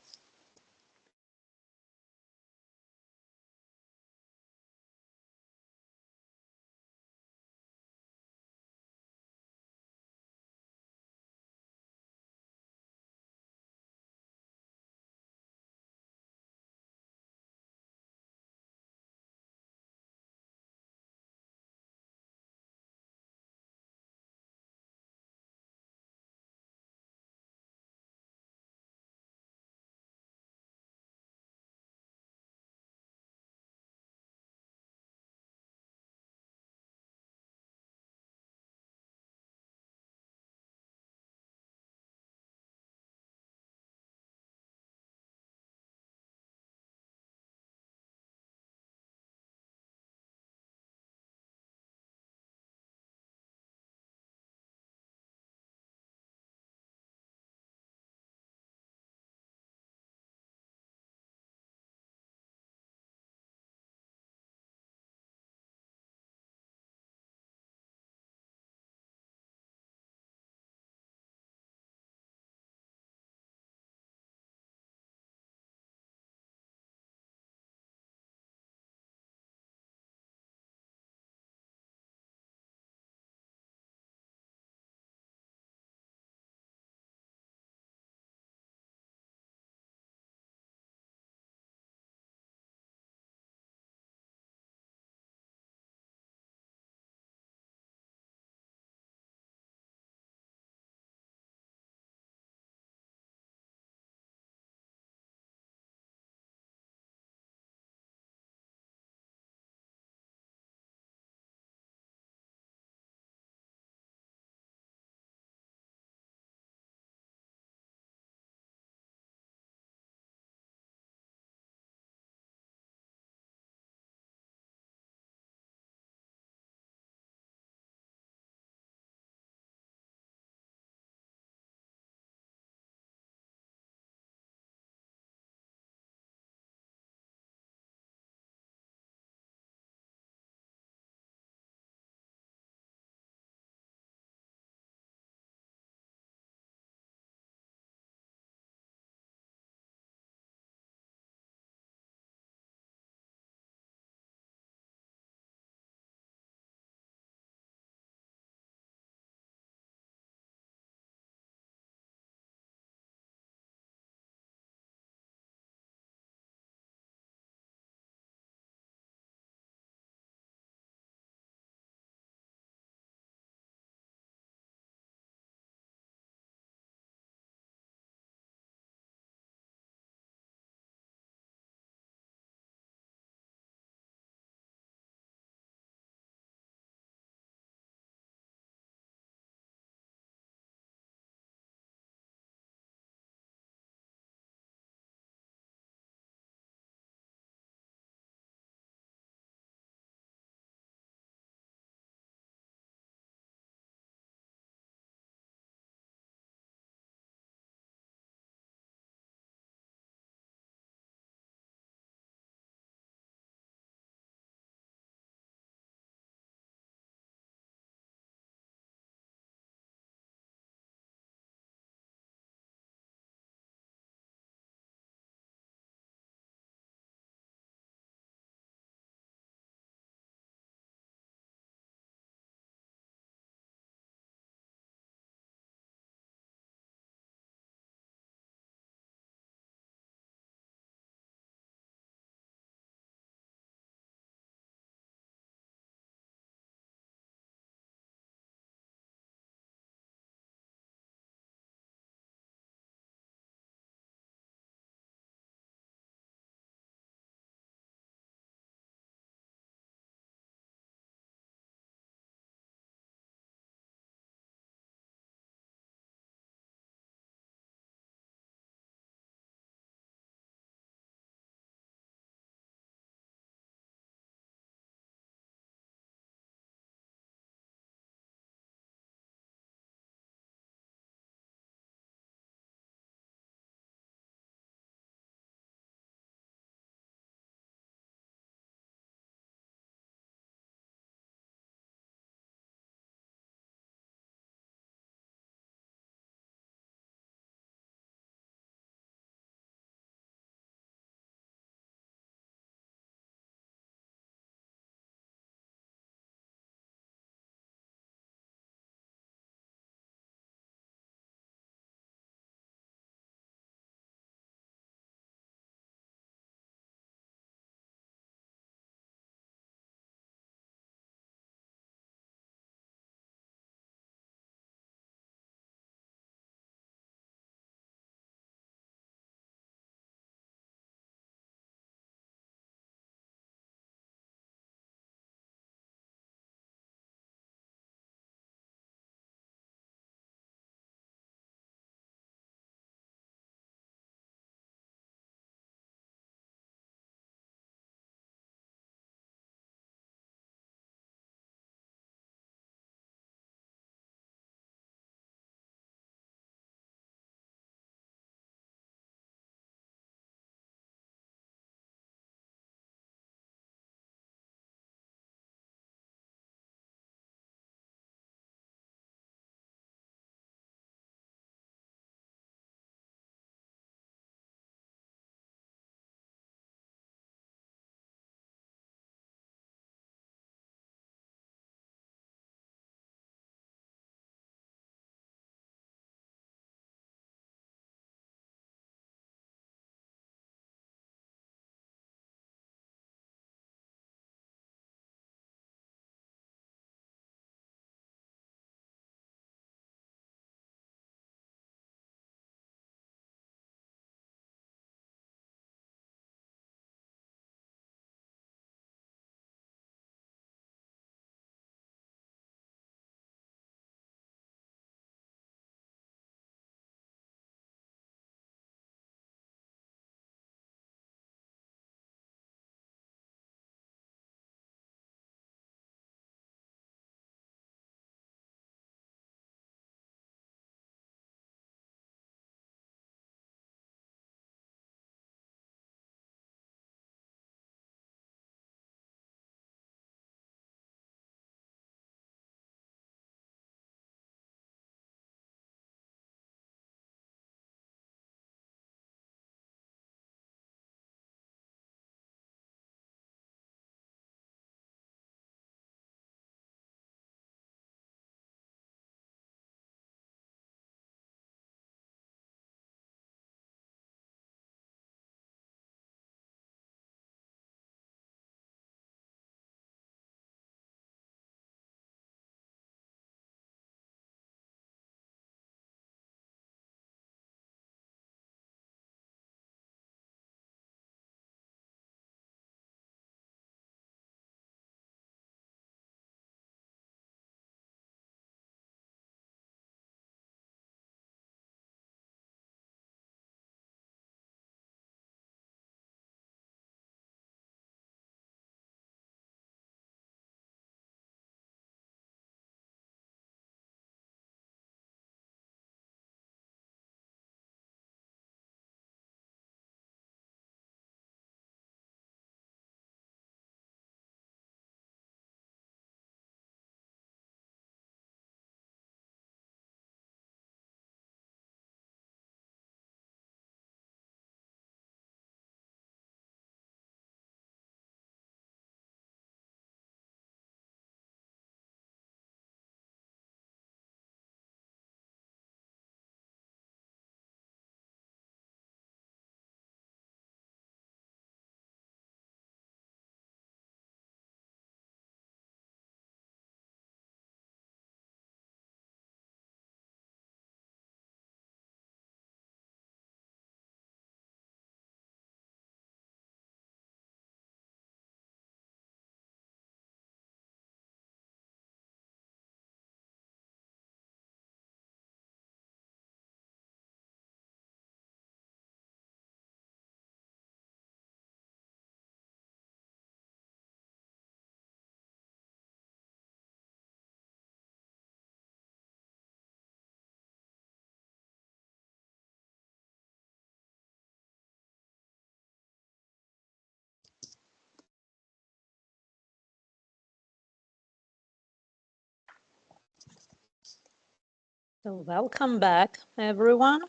So welcome back, everyone.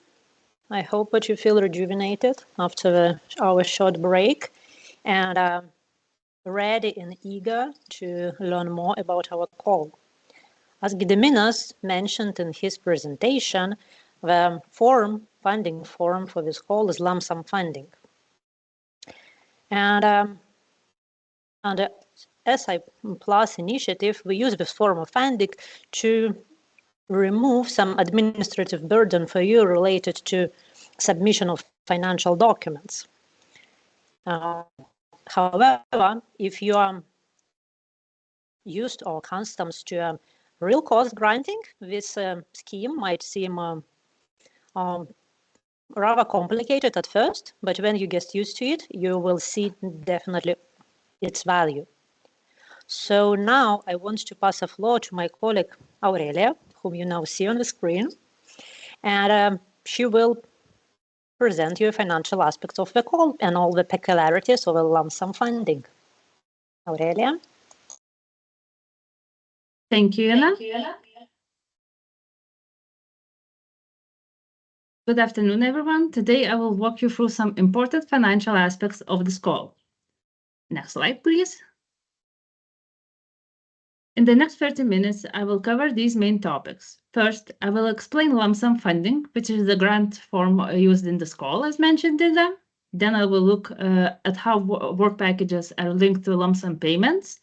I hope that you feel rejuvenated after our short break and ready and eager to learn more about our call. As Gediminas mentioned in his presentation, the funding form for this call is lump sum funding. And under SI Plus initiative, we use this form of funding to remove some administrative burden for you related to submission of financial documents. However, if you are used or accustomed to real cost granting, this scheme might seem rather complicated at first, but when you get used to it, you will see definitely its value. So now I want to pass the floor to my colleague Aurelia, whom you now see on the screen, and she will present you financial aspects of the call and all the peculiarities of a lump sum funding. Aurelia? Thank you, Ina. Good afternoon, everyone. Today I will walk you through some important financial aspects of this call. Next slide, please. In the next 30 minutes, I will cover these main topics. First, I will explain lump sum funding, which is the grant form used in this call, as mentioned in them. Then I will look at how work packages are linked to lump sum payments.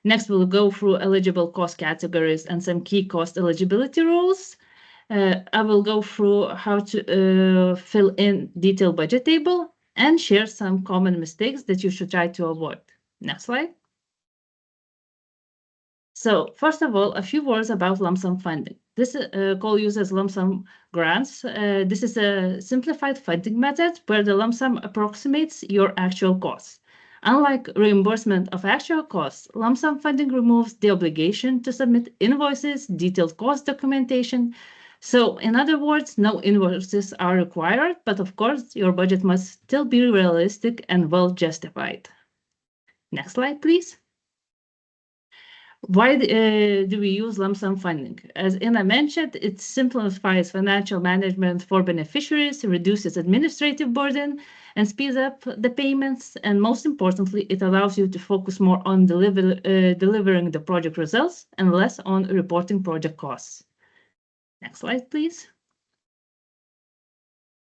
Next, we'll go through eligible cost categories and some key cost eligibility rules. I will go through how to fill in detailed budget table and share some common mistakes that you should try to avoid. Next slide. So first of all, a few words about lump sum funding. This call uses lump sum grants. This is a simplified funding method where the lump sum approximates your actual costs. Unlike reimbursement of actual costs, lump sum funding removes the obligation to submit invoices, detailed cost documentation. So in other words, no invoices are required, but of course, your budget must still be realistic and well justified. Next slide, please. Why do we use lump sum funding? As Ina mentioned, it simplifies financial management for beneficiaries, reduces administrative burden, and speeds up the payments. And most importantly, it allows you to focus more on delivering the project results and less on reporting project costs. Next slide, please.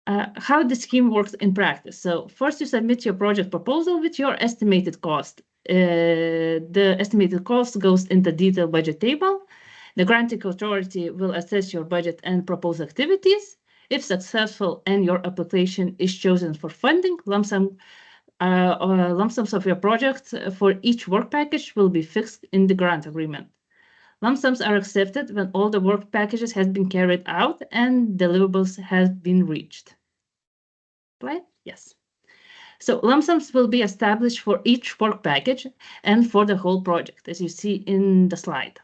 How the scheme works in practice. So first you submit your project proposal with your estimated cost. The estimated cost goes in the detailed budget table. The granting authority will assess your budget and propose activities. If successful and your application is chosen for funding, lump sums of your project for each work package will be fixed in the grant agreement. Lump sums are accepted when all the work packages have been carried out and deliverables have been reached. Right? Yes. So lump sums will be established for each work package and for the whole project, as you see in the slide.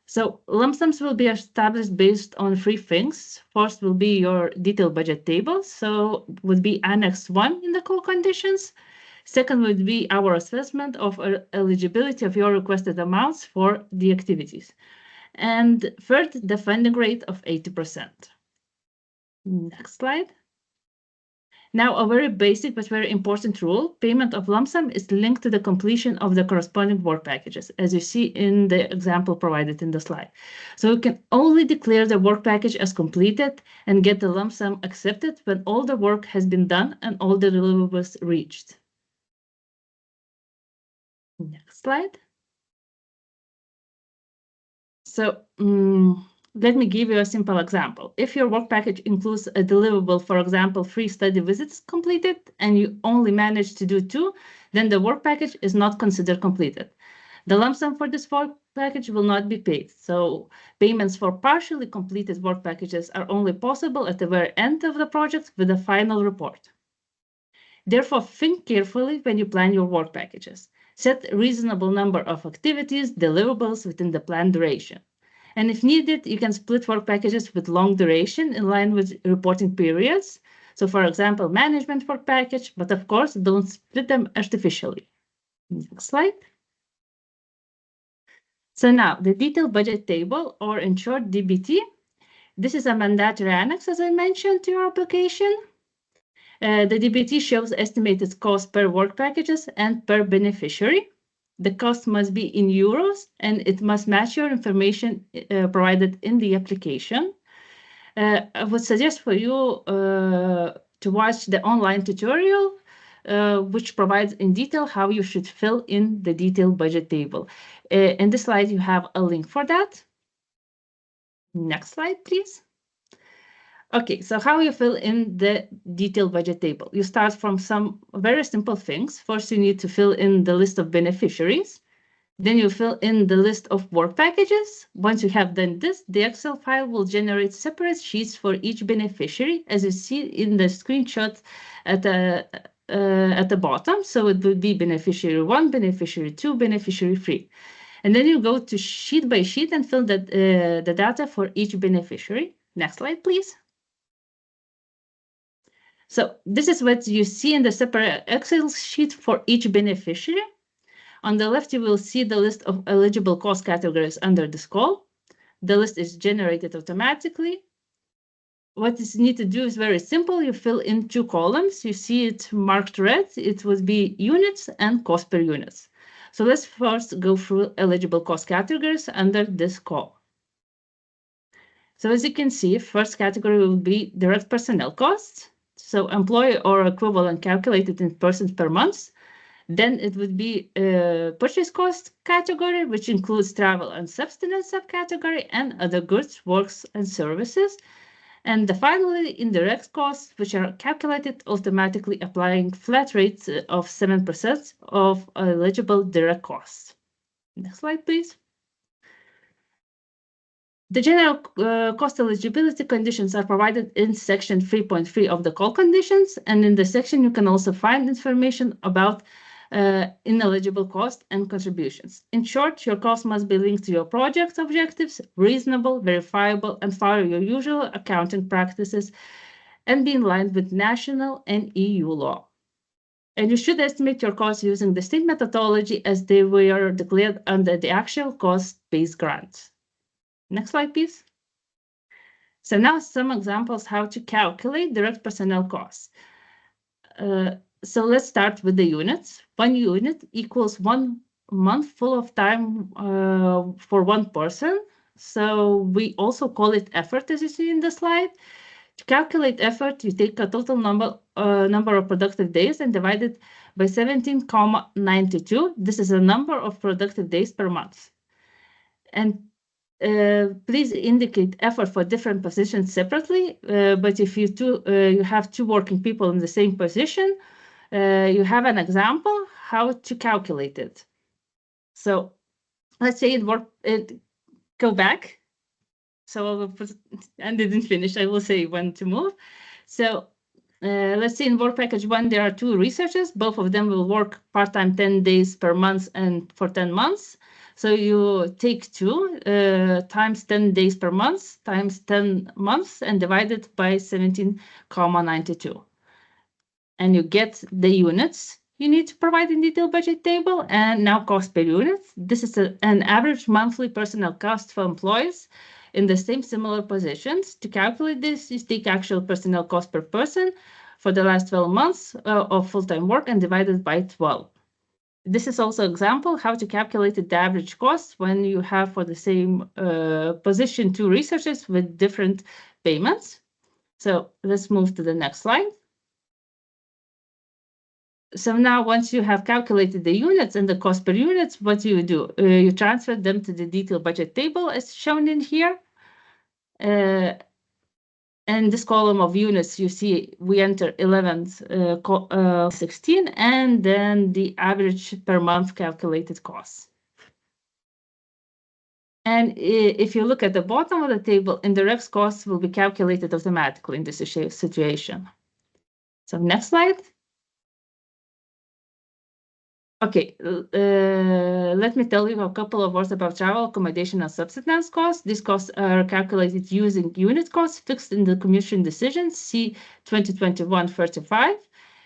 So lump sums will be established based on three things. First will be your detailed budget table. So would be Annex 1 in the call conditions. Second would be our assessment of eligibility of your requested amounts for the activities. And third, the funding rate of 80%. Next slide. Now, a very basic but very important rule, payment of lump sum is linked to the completion of the corresponding work packages, as you see in the example provided in the slide. So you can only declare the work package as completed and get the lump sum accepted when all the work has been done and all the deliverables reached. Next slide. So let me give you a simple example. If your work package includes a deliverable, for example, 3 study visits completed, and you only manage to do 2, then the work package is not considered completed. The lump sum for this work package will not be paid. So payments for partially completed work packages are only possible at the very end of the project with a final report. Therefore, think carefully when you plan your work packages. Set a reasonable number of activities, deliverables within the planned duration. And if needed, you can split work packages with long duration in line with reporting periods. So for example, management work package, but of course, don't split them artificially. Next slide. So now the detailed budget table, or in short, DBT, This is a mandatory annex, as I mentioned, to your application. The DBT shows estimated cost per work packages and per beneficiary. The cost must be in euros, and it must match your information provided in the application. I would suggest for you to watch the online tutorial, which provides in detail how you should fill in the detailed budget table. In this slide, you have a link for that. Next slide, please. Okay, so how you fill in the detailed budget table? You start from some very simple things. First, you need to fill in the list of beneficiaries. Then you fill in the list of work packages. Once you have done this, the Excel file will generate separate sheets for each beneficiary, as you see in the screenshot at the bottom. So it will be beneficiary 1, beneficiary 2, beneficiary 3. And then you go to sheet by sheet and fill the data for each beneficiary. Next slide, please. So this is what you see in the separate Excel sheet for each beneficiary. On the left, you will see the list of eligible cost categories under this call. The list is generated automatically. What you need to do is very simple. You fill in 2 columns. You see it marked red. It would be units and cost per units. So let's first go through eligible cost categories under this call. So as you can see, first category will be direct personnel costs. So employee or equivalent calculated in persons per month. Then it would be purchase cost category, which includes travel and sustenance subcategory and other goods, works, and services. And finally, indirect costs, which are calculated automatically applying flat rates of 7% of eligible direct costs. Next slide, please. The general cost eligibility conditions are provided in section 3.3 of the call conditions. And in this section, you can also find information about ineligible cost and contributions. In short, your cost must be linked to your project objectives, reasonable, verifiable, and follow your usual accounting practices, and be in line with national and EU law. And you should estimate your costs using the same methodology as they were declared under the actual cost-based grant. Next slide, please. So now some examples how to calculate direct personnel costs. So let's start with the units. 1 unit equals 1 month full of time for 1 person. So we also call it effort, as you see in the slide. To calculate effort, you take a total number of productive days and divide it by 17,92. This is a number of productive days per month. And please indicate effort for different positions separately. But if you have 2 working people in the same position, you have an example how to calculate it. So let's say go back. So and didn't finish. I will say when to move. So let's say in work package 1, there are 2 researchers. Both of them will work part-time 10 days per month and for 10 months. So you take 2 times 10 days per month times 10 months and divide it by 17,92. And you get the units you need to provide in detailed budget table, and now cost per unit. This is an average monthly personnel cost for employees in the same similar positions. To calculate this, you take actual personnel cost per person for the last 12 months of full-time work and divide it by 12. This is also an example how to calculate the average cost when you have for the same position 2 researchers with different payments. So let's move to the next slide. So now once you have calculated the units and the cost per units, what do? You transfer them to the detailed budget table as shown in here. And this column of units, you see we enter 11th, 16, and then the average per month calculated costs. And if you look at the bottom of the table, indirect costs will be calculated automatically in this situation. So next slide. Okay, let me tell you a couple of words about travel, accommodation, and subsistence costs. These costs are calculated using unit costs fixed in the Commission decision C 2021-35.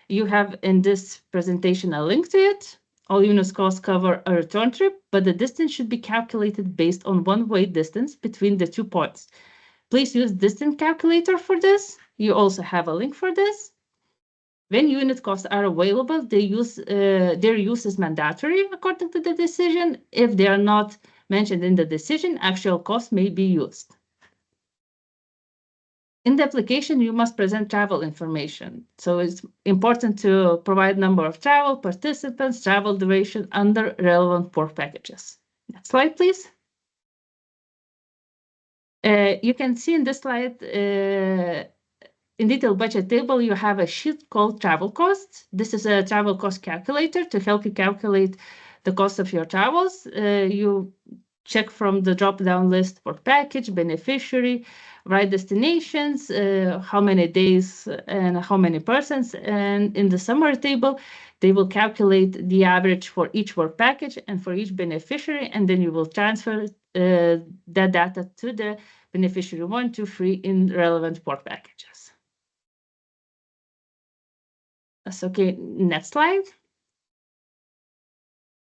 You have in this presentation a link to it. All unit costs cover a return trip, but the distance should be calculated based on one-way distance between the 2 points. Please use distance calculator for this. You also have a link for this. When unit costs are available, their use is mandatory according to the decision. If they are not mentioned in the decision, actual costs may be used. In the application, you must present travel information. So it's important to provide number of travel participants, travel duration under relevant work packages. Next slide, please. You can see in this slide, in detailed budget table, you have a sheet called travel costs. This is a travel cost calculator to help you calculate the cost of your travels. You check from the drop-down list for package, beneficiary, right destinations, how many days and how many persons. And in the summary table, they will calculate the average for each work package and for each beneficiary, and then you will transfer that data to the beneficiary 1, 2, 3 in relevant work packages. That's okay. Next slide.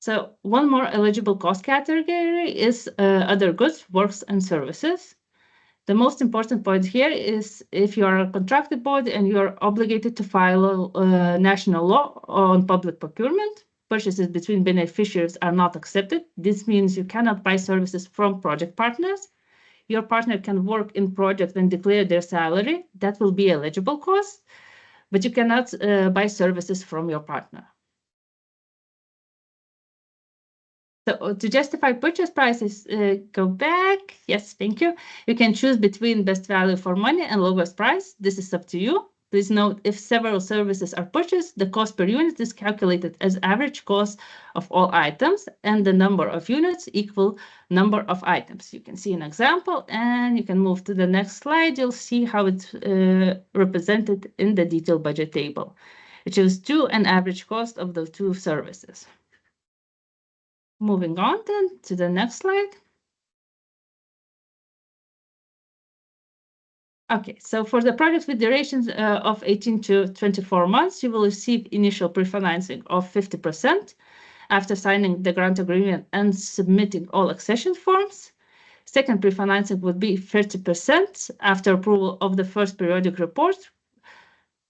So one more eligible cost category is other goods, works, and services. The most important point here is if you are a contracted body and you are obligated to follow national law on public procurement, purchases between beneficiaries are not accepted. This means you cannot buy services from project partners. Your partner can work in project and declare their salary. That will be eligible cost, but you cannot buy services from your partner. So to justify purchase prices, go back. Yes, thank you. You can choose between best value for money and lowest price. This is up to you. Please note, if several services are purchased, the cost per unit is calculated as average cost of all items, and the number of units equal number of items. You can see an example, and you can move to the next slide. You'll see how it's represented in the detailed budget table. It shows two and average cost of the two services. Moving on then to the next slide. Okay, so for the projects with durations of 18 to 24 months, you will receive initial pre-financing of 50% after signing the grant agreement and submitting all accession forms. Second pre-financing would be 30% after approval of the first periodic report.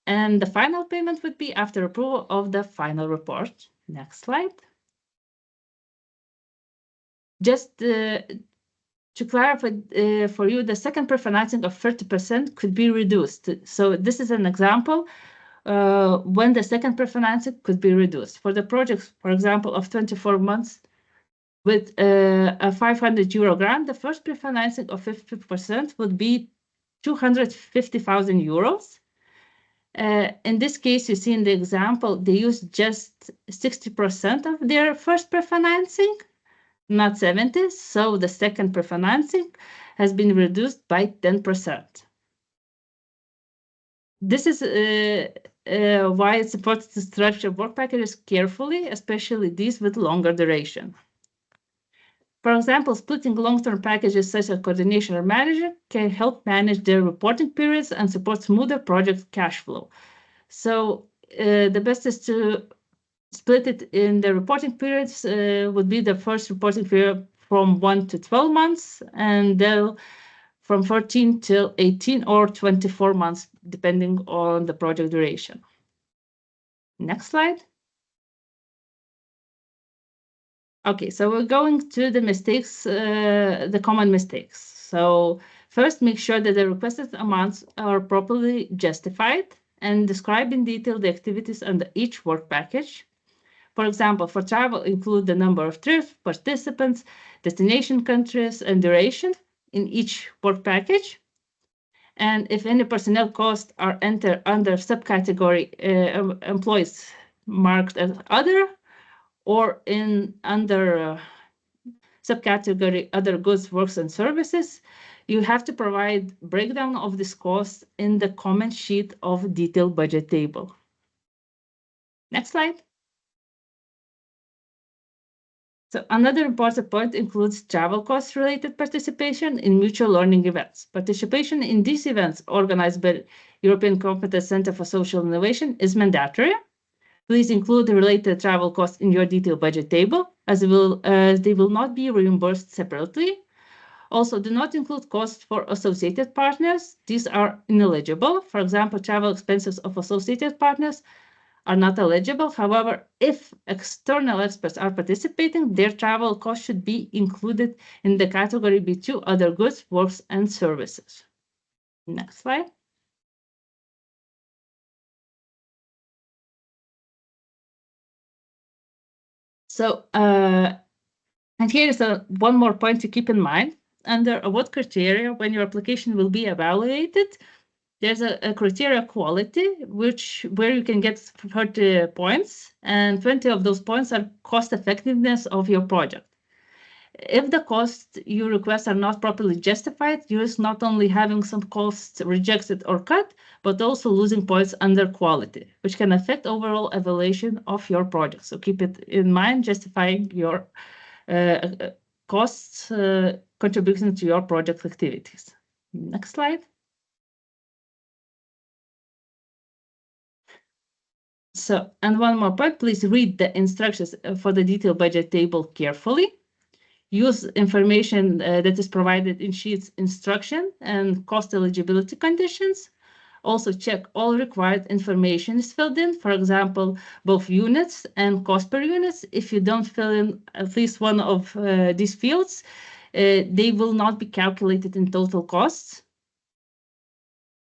And the final payment would be after approval of the final report. Next slide. Just to clarify for you, the second pre-financing of 30% could be reduced. So this is an example when the second pre-financing could be reduced. For the projects, for example, of 24 months with a 500 euro grant, the first pre-financing of 50% would be 250,000 euros. In this case, you see in the example, they use just 60% of their first pre-financing, not 70%, so the second pre-financing has been reduced by 10%. This is why it's important to structure work packages carefully, especially these with longer duration. For example, splitting long-term packages such as coordination or manager can help manage their reporting periods and support smoother project cash flow. So the best is to split it in the reporting periods. Would be the first reporting period from 1 to 12 months, and then from 14 till 18 or 24 months, depending on the project duration. Next slide. Okay, so we're going to the mistakes, the common mistakes. So first, make sure that the requested amounts are properly justified and describe in detail the activities under each work package. For example, for travel, include the number of trips, participants, destination countries, and duration in each work package. And if any personnel costs are entered under subcategory employees marked as other, or under subcategory other goods, works, and services, you have to provide breakdown of this cost in the comment sheet of detailed budget table. Next slide. So another important point includes travel costs related participation in mutual learning events. Participation in these events organized by European Competence Center for Social Innovation is mandatory. Please include the related travel costs in your detailed budget table, as they will not be reimbursed separately. Also, do not include costs for associated partners. These are ineligible. For example, travel expenses of associated partners are not eligible. However, if external experts are participating, their travel costs should be included in the category B2, other goods, works, and services. Next slide. So, and here is one more point to keep in mind. Under what criteria, when your application will be evaluated, there's a criteria quality, where you can get 30 points, and 20 of those points are cost effectiveness of your project. If the costs you request are not properly justified, you risk not only having some costs rejected or cut, but also losing points under quality, which can affect overall evaluation of your project. So keep it in mind, justifying your costs contributing to your project activities. Next slide. So, and one more point, please read the instructions for the detailed budget table carefully. Use information that is provided in sheets instruction and cost eligibility conditions. Also check all required information is filled in, for example, both units and cost per units. If you don't fill in at least one of these fields, they will not be calculated in total costs.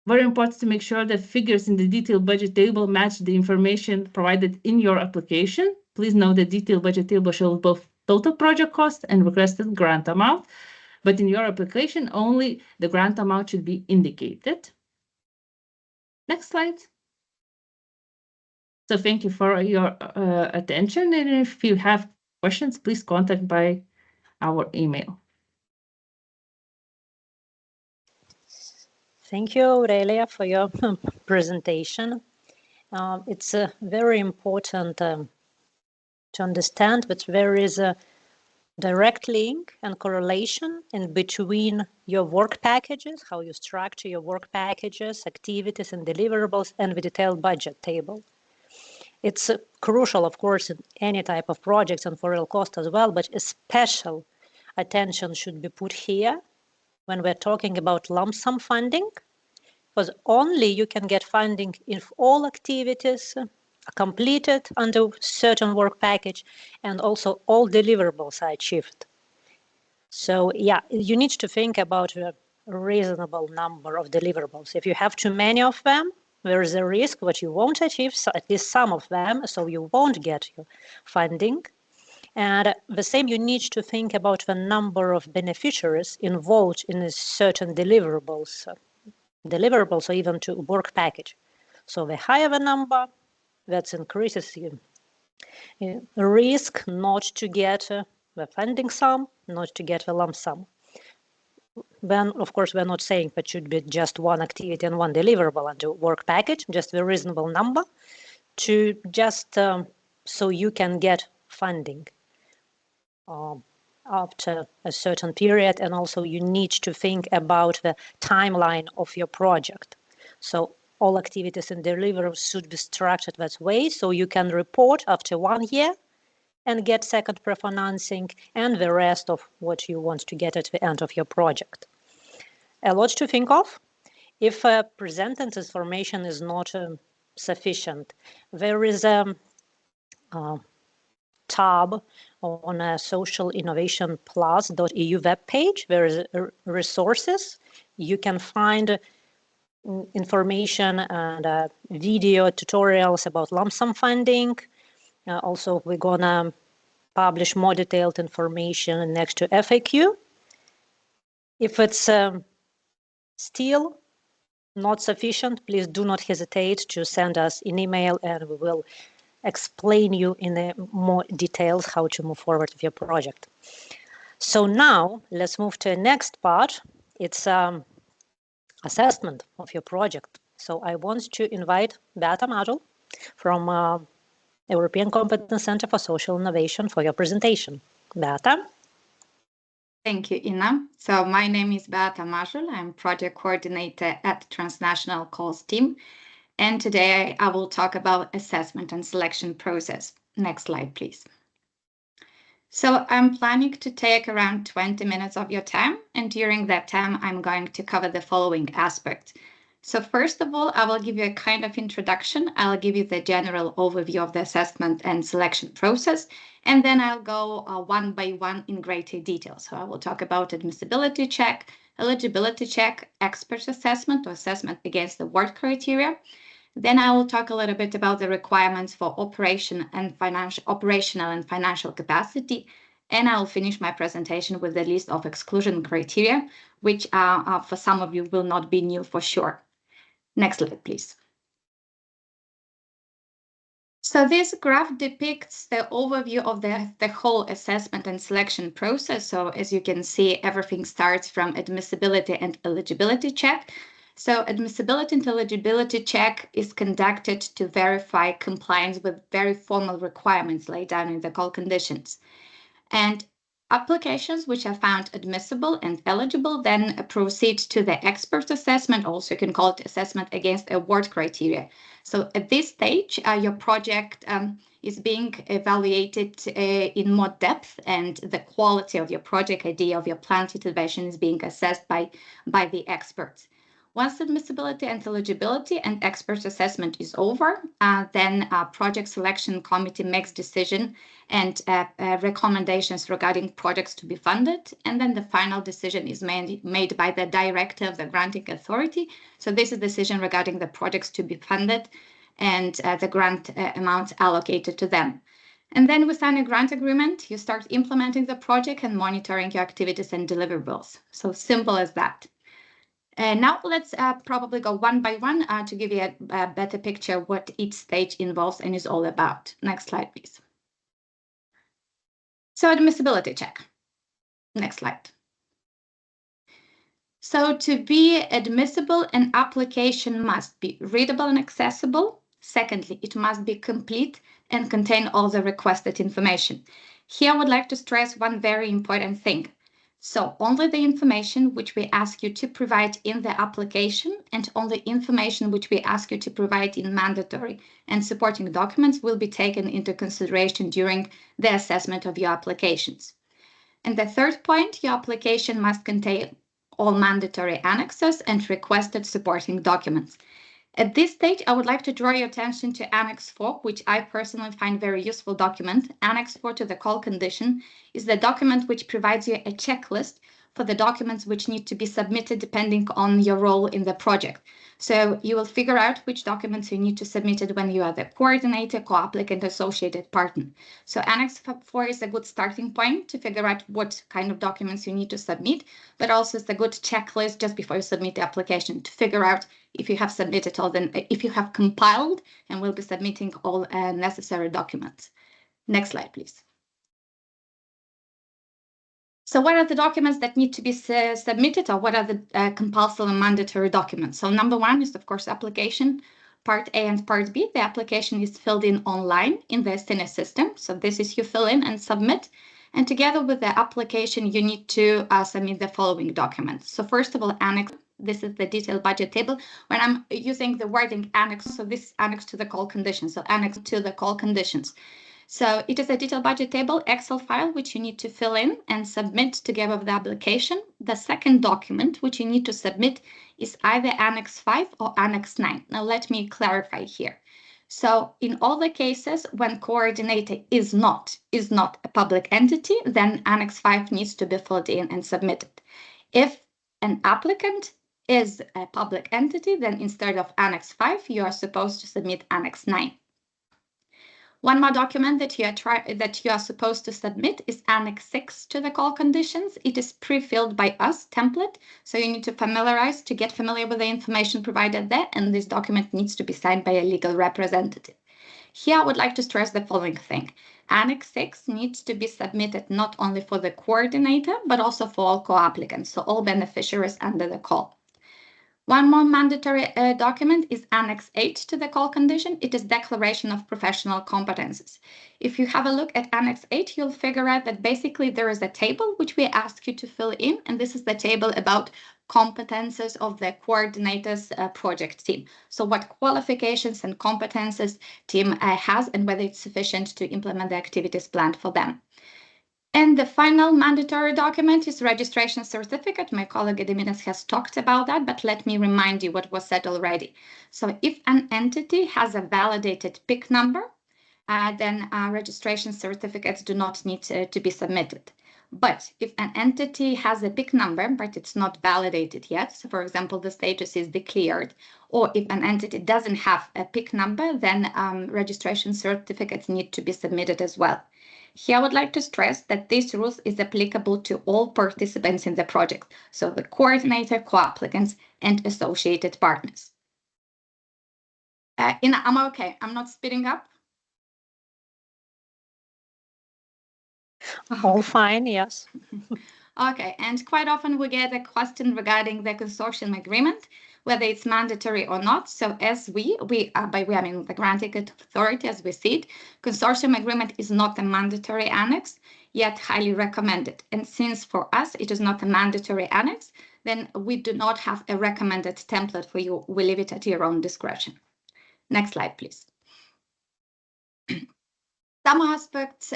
Very important to make sure that figures in the detailed budget table match the information provided in your application. Please note the detailed budget table shows both total project cost and requested grant amount, but in your application, only the grant amount should be indicated. Next slide. So thank you for your attention, and if you have questions, please contact by our email. Thank you, Aurelia, for your presentation. It's very important to understand that there is a direct link and correlation in between your work packages, how you structure your work packages, activities and deliverables, and the detailed budget table. It's crucial, of course, in any type of projects and for real cost as well, but a special attention should be put here when we're talking about lump sum funding, because only you can get funding if all activities are completed under certain work package and also all deliverables are achieved. So yeah, you need to think about a reasonable number of deliverables. If you have too many of them, there is a risk that you won't achieve at least some of them, so you won't get your funding. And the same, you need to think about the number of beneficiaries involved in a certain deliverables or even to work package. So the higher the number, that increases the risk not to get the funding sum, not to get the lump sum. Then, of course, we're not saying that should be just one activity and one deliverable under work package, just a reasonable number to just so you can get funding after a certain period. And also you need to think about the timeline of your project. So all activities and deliverables should be structured that way, so you can report after 1 year and get second pre-financing and the rest of what you want to get at the end of your project. A lot to think of. If presented information is not sufficient, there is a tab on a socialinnovationplus.eu webpage. There is resources. You can find information and video tutorials about lump sum funding. Also, we're gonna publish more detailed information next to FAQ. If it's still not sufficient, please do not hesitate to send us an email and we will explain you in more details how to move forward with your project. So now let's move to the next part. It's assessment of your project. So I want to invite Beata Majul from European Competence Center for Social Innovation for your presentation. Beata. Thank you, Ina. So my name is Beata Majul. I'm project coordinator at Transnational Calls team. And today I will talk about assessment and selection process. Next slide, please. So I'm planning to take around 20 minutes of your time, and during that time, I'm going to cover the following aspects. So first of all, I will give you a kind of introduction. I'll give you the general overview of the assessment and selection process, and then I'll go one by one in greater detail. So I will talk about admissibility check, eligibility check, expert assessment or assessment against the award criteria. Then I will talk a little bit about the requirements for operational and financial capacity. And I will finish my presentation with the list of exclusion criteria, which for some of you will not be new for sure. Next slide, please. So this graph depicts the overview of the whole assessment and selection process. So as you can see, everything starts from admissibility and eligibility check. So admissibility and eligibility check is conducted to verify compliance with very formal requirements laid down in the call conditions. And applications which are found admissible and eligible then proceed to the expert assessment, also you can call it assessment against award criteria. So at this stage, your project is being evaluated in more depth, and the quality of your project idea, of your planned utilization is being assessed by the experts. Once admissibility and eligibility and expert assessment is over, then project selection committee makes decision and recommendations regarding projects to be funded. And then the final decision is made by the director of the granting authority. So this is a decision regarding the projects to be funded and the grant amounts allocated to them. And then we sign a grant agreement, you start implementing the project and monitoring your activities and deliverables. So simple as that. Now let's probably go one by one to give you a better picture of what each stage involves and is all about. Next slide, please. So admissibility check. Next slide. So to be admissible, an application must be readable and accessible. Secondly, it must be complete and contain all the requested information. Here I would like to stress one very important thing. So only the information which we ask you to provide in the application and only information which we ask you to provide in mandatory and supporting documents will be taken into consideration during the assessment of your applications. And the third point, your application must contain all mandatory annexes and requested supporting documents. At this stage, I would like to draw your attention to Annex 4, which I personally find very useful document. Annex 4 to the call condition is the document which provides you a checklist for the documents which need to be submitted depending on your role in the project. So you will figure out which documents you need to submit it when you are the coordinator, co-applicant, associated partner. So Annex 4 is a good starting point to figure out what kind of documents you need to submit, but also it's a good checklist just before you submit the application to figure out if you have submitted all if you have compiled and will be submitting all necessary documents. Next slide, please. So what are the documents that need to be submitted, or what are the compulsory and mandatory documents? So number one is, of course, application. Part A and Part B, the application is filled in online in the SINA system. So this is you fill in and submit. And together with the application, you need to submit the following documents. So first of all, annex. This is the detailed budget table. When I'm using the wording annex, so this is annex to the call conditions. So annex to the call conditions. So it is a detailed budget table, Excel file, which you need to fill in and submit together with the application. The second document, which you need to submit, is either Annex 5 or Annex 9. Now, let me clarify here. So in all the cases, when coordinator is not a public entity, then Annex 5 needs to be filled in and submitted. If an applicant is a public entity, then instead of Annex 5, you are supposed to submit Annex 9. One more document that you are supposed to submit is Annex 6 to the call conditions. It is pre-filled by us template, so you need to get familiar with the information provided there, and this document needs to be signed by a legal representative. Here I would like to stress the following thing. Annex 6 needs to be submitted not only for the coordinator, but also for all co-applicants, so all beneficiaries under the call. One more mandatory document is Annex 8 to the call condition. It is Declaration of Professional Competences. If you have a look at Annex 8, you'll figure out that basically there is a table which we ask you to fill in, and this is the table about competences of the coordinator's project team. So what qualifications and competences team has and whether it's sufficient to implement the activities planned for them. And the final mandatory document is registration certificate. My colleague Adminas has talked about that, but let me remind you what was said already. So if an entity has a validated PIC number, then registration certificates do not need to be submitted. But if an entity has a PIC number, but it's not validated yet, so for example, the status is declared, or if an entity doesn't have a PIC number, then registration certificates need to be submitted as well. Here I would like to stress that this rule is applicable to all participants in the project, so the coordinator, co-applicants, and associated partners. I'm okay, I'm not speeding up. All fine, yes. Okay, and quite often we get a question regarding the consortium agreement, whether it's mandatory or not. So as we I mean the granting authority, as we see it, consortium agreement is not a mandatory annex, yet highly recommended. And since for us it is not a mandatory annex, then we do not have a recommended template for you. We leave it at your own discretion. Next slide, please. Some aspects,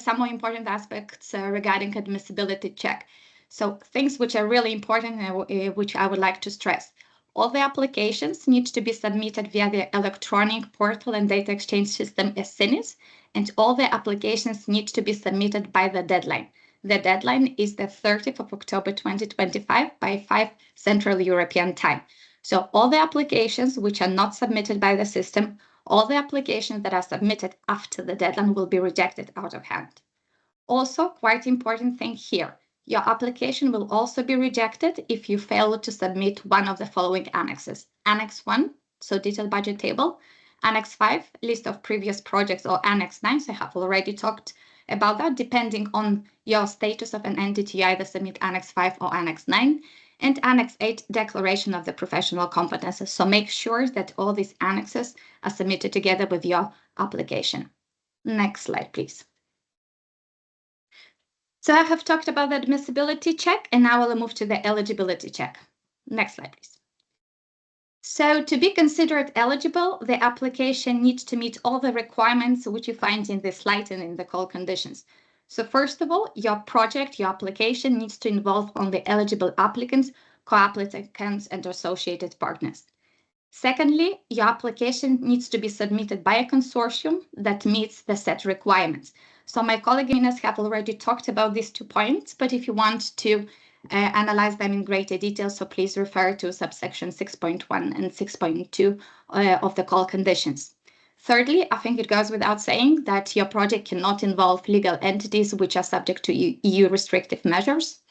some more important aspects regarding admissibility check. So things which are really important, which I would like to stress. All the applications need to be submitted via the electronic portal and data exchange system as SINIS, and all the applications need to be submitted by the deadline. The deadline is the 30th of October 2025 by 5 Central European time. So all the applications which are not submitted by the system, all the applications that are submitted after the deadline will be rejected out of hand. Also, quite important thing here, your application will also be rejected if you fail to submit one of the following annexes. Annex 1, so detailed budget table. Annex 5, list of previous projects, or Annex 9, so I have already talked about that. Depending on your status of an entity, you either submit Annex 5 or Annex 9. And Annex 8, declaration of the professional competences. So make sure that all these annexes are submitted together with your application. Next slide, please. So I have talked about the admissibility check, and now I will move to the eligibility check. Next slide, please. So to be considered eligible, the application needs to meet all the requirements which you find in this slide and in the call conditions. So first of all, your project, your application needs to involve only eligible applicants, co-applicants, and associated partners. Secondly, your application needs to be submitted by a consortium that meets the set requirements. So my colleague Ines have already talked about these 2 points, but if you want to analyze them in greater detail, so please refer to subsection 6.1 and 6.2 of the call conditions. Thirdly, I think it goes without saying that your project cannot involve legal entities which are subject to EU restrictive measures.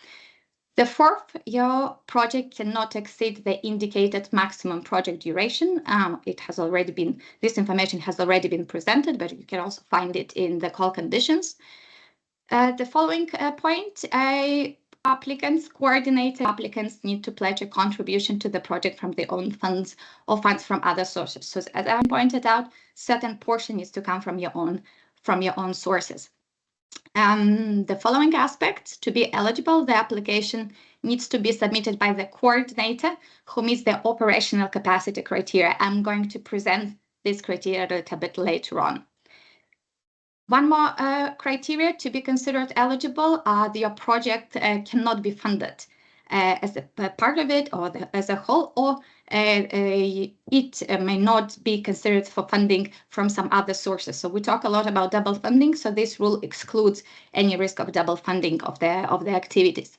The fourth, your project cannot exceed the indicated maximum project duration. This information has already been presented, but you can also find it in the call conditions. The following point, coordinated applicants need to pledge a contribution to the project from their own funds or funds from other sources. So as I pointed out, certain portion needs to come from your own sources. The following aspects, to be eligible, the application needs to be submitted by the coordinator who meets the operational capacity criteria. I'm going to present this criteria a little bit later on. One more criteria to be considered eligible, your project cannot be funded as a part of it or as a whole, or it may not be considered for funding from some other sources. So we talk a lot about double funding, so this rule excludes any risk of double funding of the activities.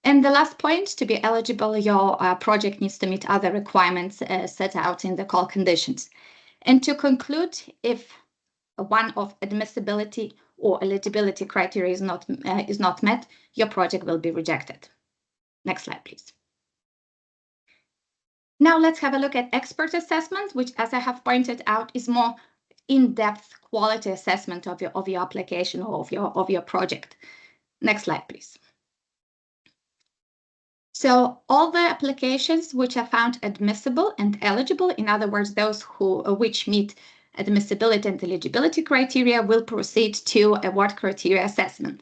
And the last point, to be eligible, your project needs to meet other requirements set out in the call conditions. And to conclude, if one of admissibility or eligibility criteria is not met, your project will be rejected. Next slide, please. Now let's have a look at expert assessment, which, as I have pointed out, is more in-depth quality assessment of your application or of your project. Next slide, please. So all the applications which are found admissible and eligible, in other words, those which meet admissibility and eligibility criteria, will proceed to award criteria assessment.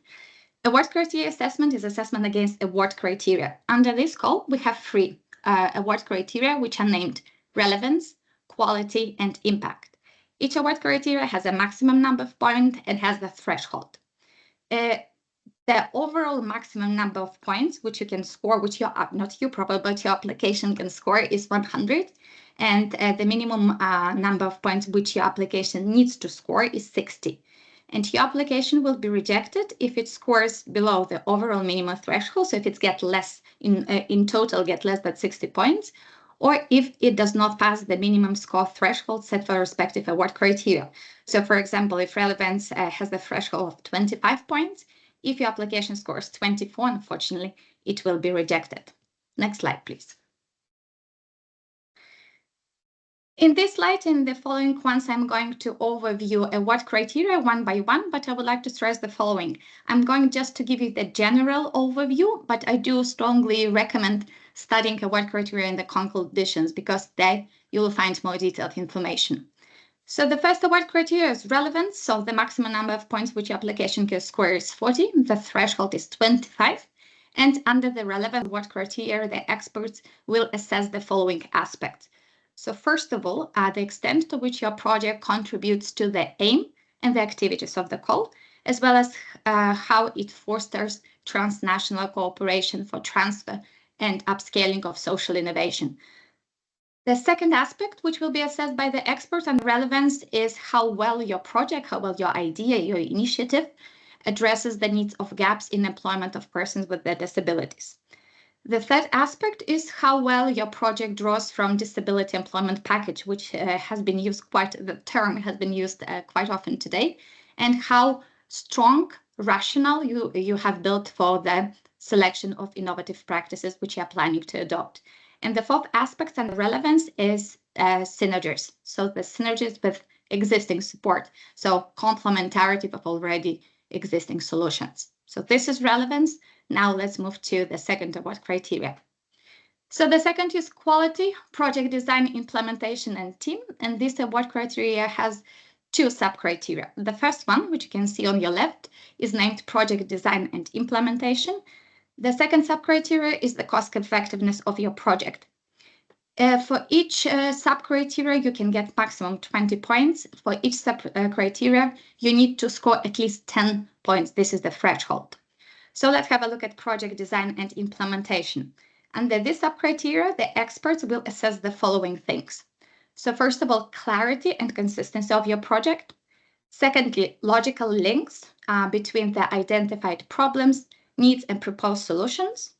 Award criteria assessment is assessment against award criteria. Under this call, we have 3 award criteria which are named relevance, quality, and impact. Each award criteria has a maximum number of points and has the threshold. the overall maximum number of points which you can score, which your not you probably, but your application can score is 100, and the minimum number of points which your application needs to score is 60. And your application will be rejected if it scores below the overall minimum threshold. So if it's get less in total, get less than 60 points, or if it does not pass the minimum score threshold set for respective award criteria. So for example, if relevance has the threshold of 25 points, if your application scores 24, unfortunately, it will be rejected. Next slide, please. In this slide, in the following ones, I'm going to overview award criteria one by one, but I would like to stress the following. I'm going just to give you the general overview, but I do strongly recommend studying award criteria in the conditions because there you will find more detailed information. So the first award criteria is relevance. So the maximum number of points which your application can score is 40. The threshold is 25. And under the relevant award criteria, the experts will assess the following aspects. So first of all, the extent to which your project contributes to the aim and the activities of the call, as well as how it fosters transnational cooperation for transfer and upscaling of social innovation. The second aspect, which will be assessed by the experts on relevance, is how well your project, how well your idea, your initiative addresses the needs of gaps in employment of persons with their disabilities. The third aspect is how well your project draws from disability employment package, which has been used the term has been used quite often today, and how strong rationale you have built for the selection of innovative practices which you are planning to adopt. And the fourth aspect and relevance is synergies. So the synergies with existing support. So complementarity of already existing solutions. So this is relevance. Now let's move to the second award criteria. So the second is quality, project design, implementation, and team. And this award criteria has two sub-criteria. The first one, which you can see on your left, is named project design and implementation. The second sub-criteria is the cost effectiveness of your project. For each sub-criteria, you can get maximum 20 points. For each sub-criteria, you need to score at least 10 points. This is the threshold. So let's have a look at project design and implementation. Under this sub-criteria, the experts will assess the following things. So first of all, clarity and consistency of your project. Secondly, logical links between the identified problems, needs, and proposed solutions.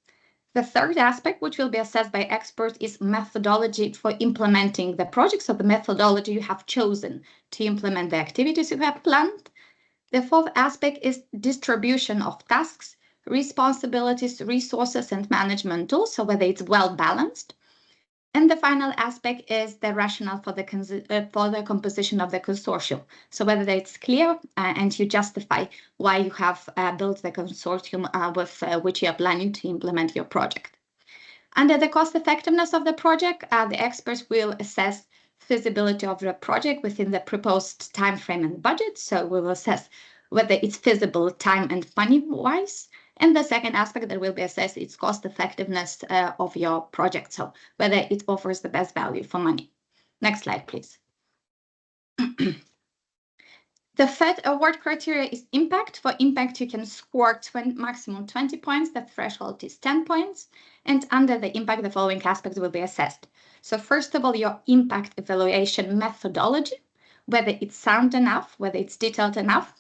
The third aspect, which will be assessed by experts, is methodology for implementing the project. So the methodology you have chosen to implement the activities you have planned. The fourth aspect is distribution of tasks, responsibilities, resources, and management tools, so whether it's well balanced. And the final aspect is the rationale for the composition of the consortium, so whether it's clear and you justify why you have built the consortium with which you are planning to implement your project. Under the cost effectiveness of the project, the experts will assess feasibility of the project within the proposed time frame and budget. So we will assess whether it's feasible time and money-wise. And the second aspect that will be assessed is cost effectiveness of your project. So whether it offers the best value for money. Next slide, please. The third award criteria is impact. For impact, you can score maximum 20 points. The threshold is 10 points. And under the impact, the following aspects will be assessed. So first of all, your impact evaluation methodology, whether it's sound enough, whether it's detailed enough.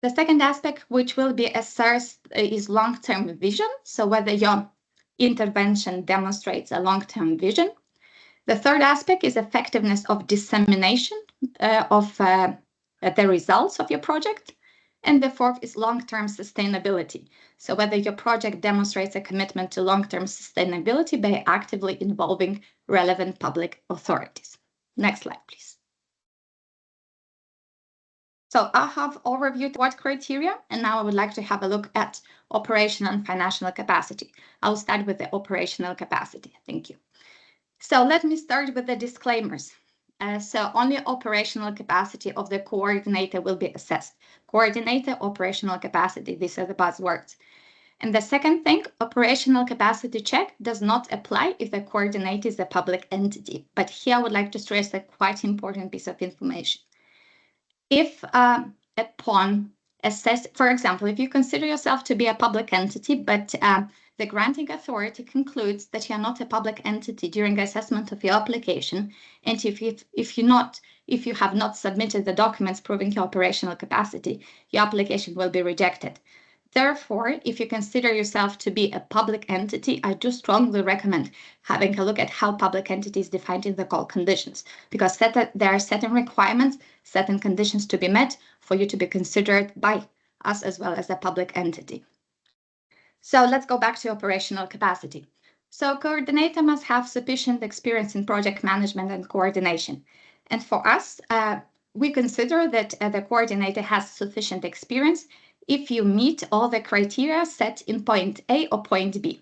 The second aspect, which will be assessed, is long-term vision. So whether your intervention demonstrates a long-term vision. The third aspect is effectiveness of dissemination of the results of your project. And the fourth is long-term sustainability. So whether your project demonstrates a commitment to long-term sustainability by actively involving relevant public authorities. Next slide, please. So I have overviewed what criteria, and now I would like to have a look at operational and financial capacity. I'll start with the operational capacity. Thank you. So let me start with the disclaimers. So only operational capacity of the coordinator will be assessed. Coordinator, operational capacity, these are the buzzwords. And the second thing, operational capacity check does not apply if the coordinator is a public entity. But here I would like to stress a quite important piece of information. If upon assess, for example, if you consider yourself to be a public entity, but the granting authority concludes that you're not a public entity during assessment of your application, and if you have not submitted the documents proving your operational capacity, your application will be rejected. Therefore, if you consider yourself to be a public entity, I do strongly recommend having a look at how public entity is defined in the call conditions, because there are certain requirements, certain conditions to be met for you to be considered by us as well as a public entity. So let's go back to operational capacity. So coordinator must have sufficient experience in project management and coordination. And for us, we consider that the coordinator has sufficient experience if you meet all the criteria set in point A or point B.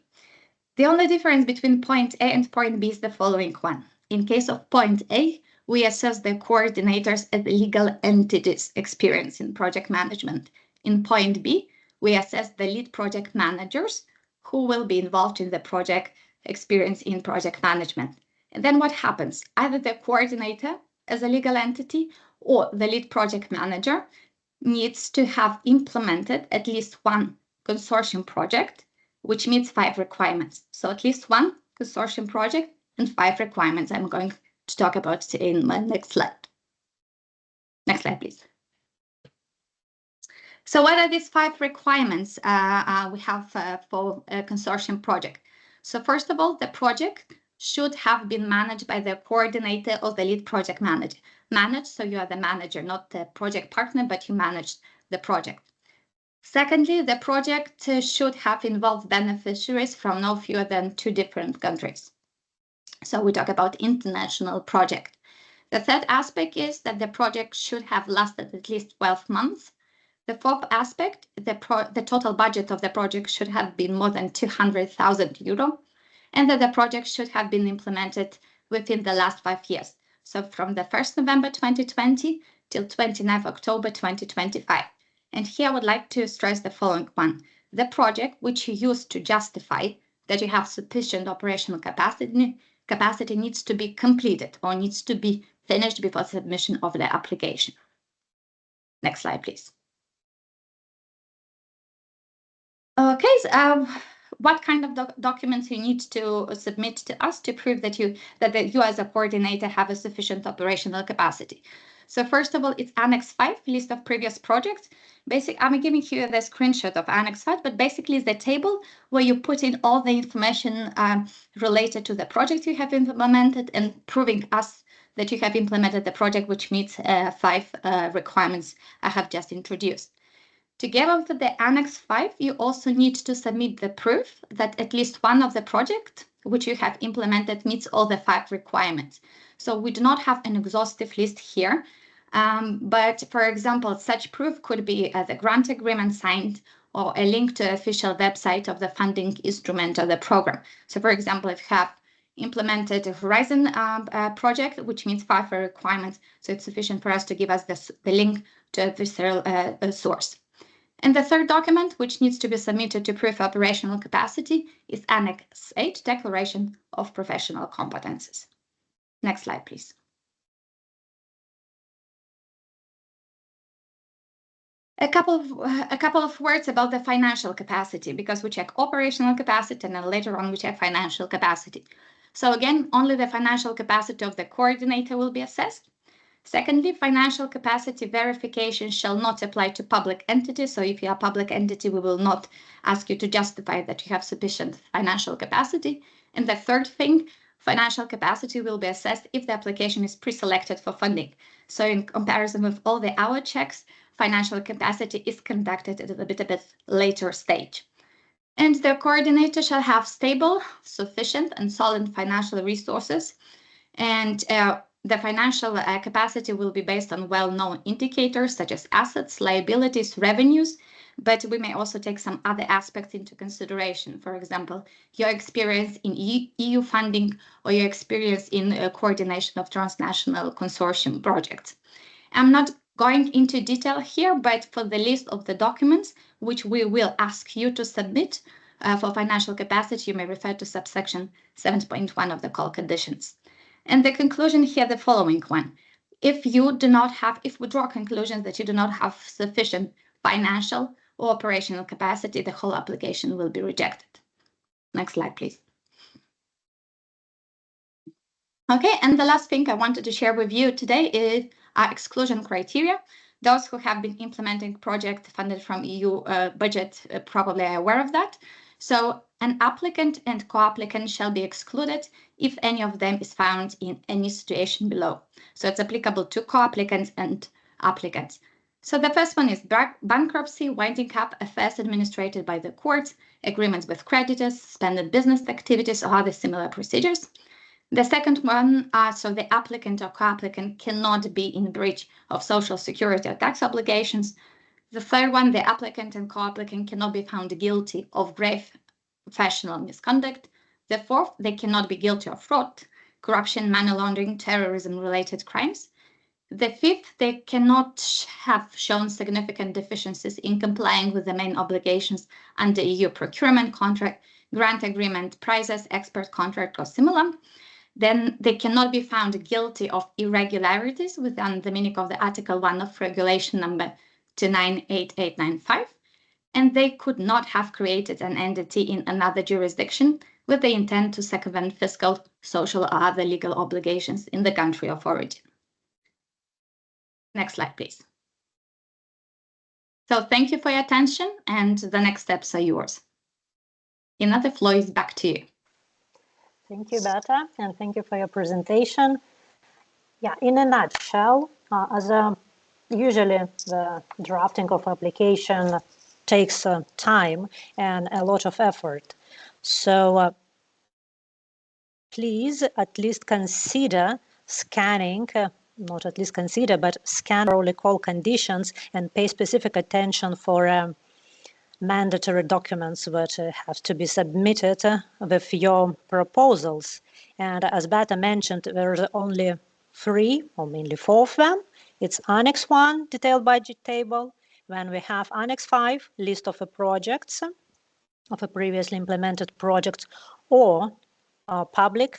The only difference between point A and point B is the following one. In case of point A, we assess the coordinators as legal entities experience in project management. In point B, we assess the lead project managers who will be involved in the project experience in project management. And then what happens? Either the coordinator as a legal entity or the lead project manager needs to have implemented at least one consortium project, which meets 5 requirements. So at least one consortium project and 5 requirements I'm going to talk about in my next slide. Next slide, please. So what are these 5 requirements we have for a consortium project? So first of all, the project should have been managed by the coordinator or the lead project manager. Managed, so you are the manager, not the project partner, but you manage the project. Secondly, the project should have involved beneficiaries from no fewer than 2 different countries. So we talk about international project. The third aspect is that the project should have lasted at least 12 months. The fourth aspect, the total budget of the project should have been more than 200,000 euro, and that the project should have been implemented within the last 5 years. So from the 1st November 2020 till 29th October 2025. And here I would like to stress the following one. The project which you use to justify that you have sufficient operational capacity needs to be completed or needs to be finished before submission of the application. Next slide, please. Okay, so, what kind of documents you need to submit to us to prove that you as a coordinator have a sufficient operational capacity. So first of all, it's Annex 5, list of previous projects. I'm giving you the screenshot of Annex 5, but basically it's the table where you put in all the information related to the project you have implemented and proving us that you have implemented the project which meets 5 requirements I have just introduced. Together with the Annex 5, you also need to submit the proof that at least one of the projects which you have implemented meets all the 5 requirements. So we do not have an exhaustive list here, but for example, such proof could be the grant agreement signed or a link to the official website of the funding instrument of the program. So for example, if you have implemented a Horizon project, which meets 5 requirements, so it's sufficient for us to give us the link to a official source. And the third document, which needs to be submitted to prove operational capacity, is Annex 8, Declaration of Professional Competences. Next slide, please. A couple of words about the financial capacity, because we check operational capacity and then later on we check financial capacity. So again, only the financial capacity of the coordinator will be assessed. Secondly, financial capacity verification shall not apply to public entities. So if you are a public entity, we will not ask you to justify that you have sufficient financial capacity. And the third thing, financial capacity will be assessed if the application is pre-selected for funding. So in comparison with all the other checks, financial capacity is conducted at a bit later stage. And the coordinator shall have stable, sufficient, and solid financial resources. And the financial capacity will be based on well-known indicators such as assets, liabilities, revenues, but we may also take some other aspects into consideration. For example, your experience in EU funding or your experience in coordination of transnational consortium projects. I'm not going into detail here, but for the list of the documents which we will ask you to submit for financial capacity, you may refer to subsection 7.1 of the call conditions. And the conclusion here, the following one. If we draw conclusions that you do not have sufficient financial or operational capacity, the whole application will be rejected. Next slide, please. Okay, and the last thing I wanted to share with you today is our exclusion criteria. Those who have been implementing project funded from EU budget probably are aware of that. So an applicant and co-applicant shall be excluded if any of them is found in any situation below. So it's applicable to co-applicants and applicants. So the first one is bankruptcy, winding up affairs administered by the courts, agreements with creditors, suspended business activities, or other similar procedures. The second one, so the applicant or co-applicant cannot be in breach of social security or tax obligations. The third one, the applicant and co-applicant cannot be found guilty of grave professional misconduct. The fourth, they cannot be guilty of fraud, corruption, money laundering, terrorism-related crimes. The fifth, they cannot have shown significant deficiencies in complying with the main obligations under EU procurement contract, grant agreement, prizes, expert contract, or similar. Then they cannot be found guilty of irregularities within the meaning of the Article 1 of Regulation number 298895, and they could not have created an entity in another jurisdiction with the intent to circumvent fiscal, social, or other legal obligations in the country of origin. Next slide, please. So thank you for your attention, and the next steps are yours. Ina, the floor is back to you. Thank you, Beata, and thank you for your presentation. Yeah, in a nutshell, usually the drafting of application takes time and a lot of effort. So please at least consider scanning, not at least consider, but scan or recall conditions and pay specific attention for mandatory documents that have to be submitted with your proposals. And as Beata mentioned, there's only 3 or mainly 4 of them. It's Annex 1, detailed budget table. Then we have Annex 5, list of projects, of a previously implemented projects, or a public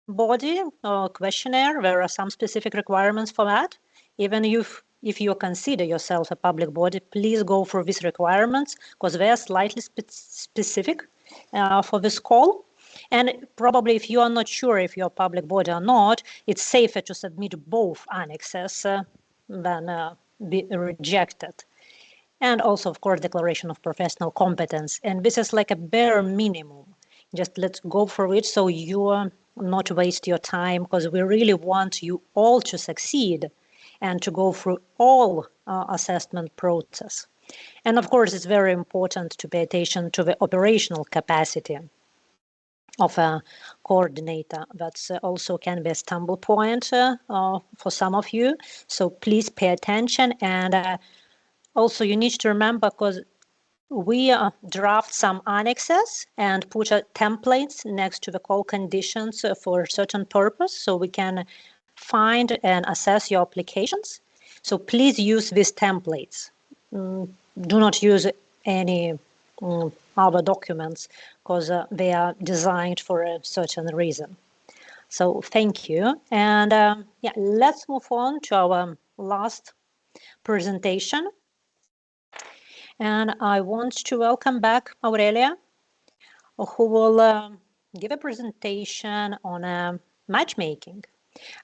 body or questionnaire. There are some specific requirements for that. Even if you consider yourself a public body, please go through these requirements because they are slightly specific for this call. And probably if you are not sure if you're a public body or not, it's safer to submit both annexes than be rejected. And also, of course, declaration of professional competence. And this is like a bare minimum. Just let's go for it so you not waste your time, because we really want you all to succeed and to go through all assessment process. And of course, it's very important to pay attention to the operational capacity of a coordinator. That's also can be a stumble point for some of you. So please pay attention. And also you need to remember, because we draft some annexes and put templates next to the call conditions for a certain purpose, so we can find and assess your applications. So please use these templates. Do not use any other documents, because they are designed for a certain reason. So thank you. And yeah, let's move on to our last presentation. And I want to welcome back Aurelia, who will give a presentation on matchmaking.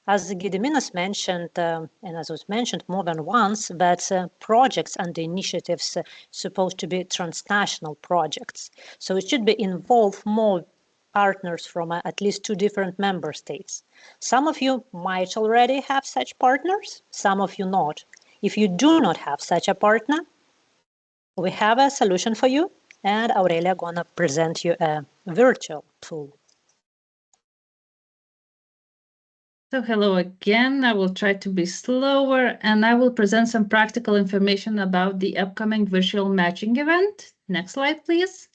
As Gediminas mentioned, and as was mentioned more than once, that projects and initiatives supposed to be transnational projects. So it should be involve more partners from at least 2 different member states. Some of you might already have such partners, some of you not. If you do not have such a partner, we have a solution for you, and Aurelia gonna present you a virtual tool. So hello again. I will try to be slower, and I will present some practical information about the upcoming virtual matching event. Next slide, please.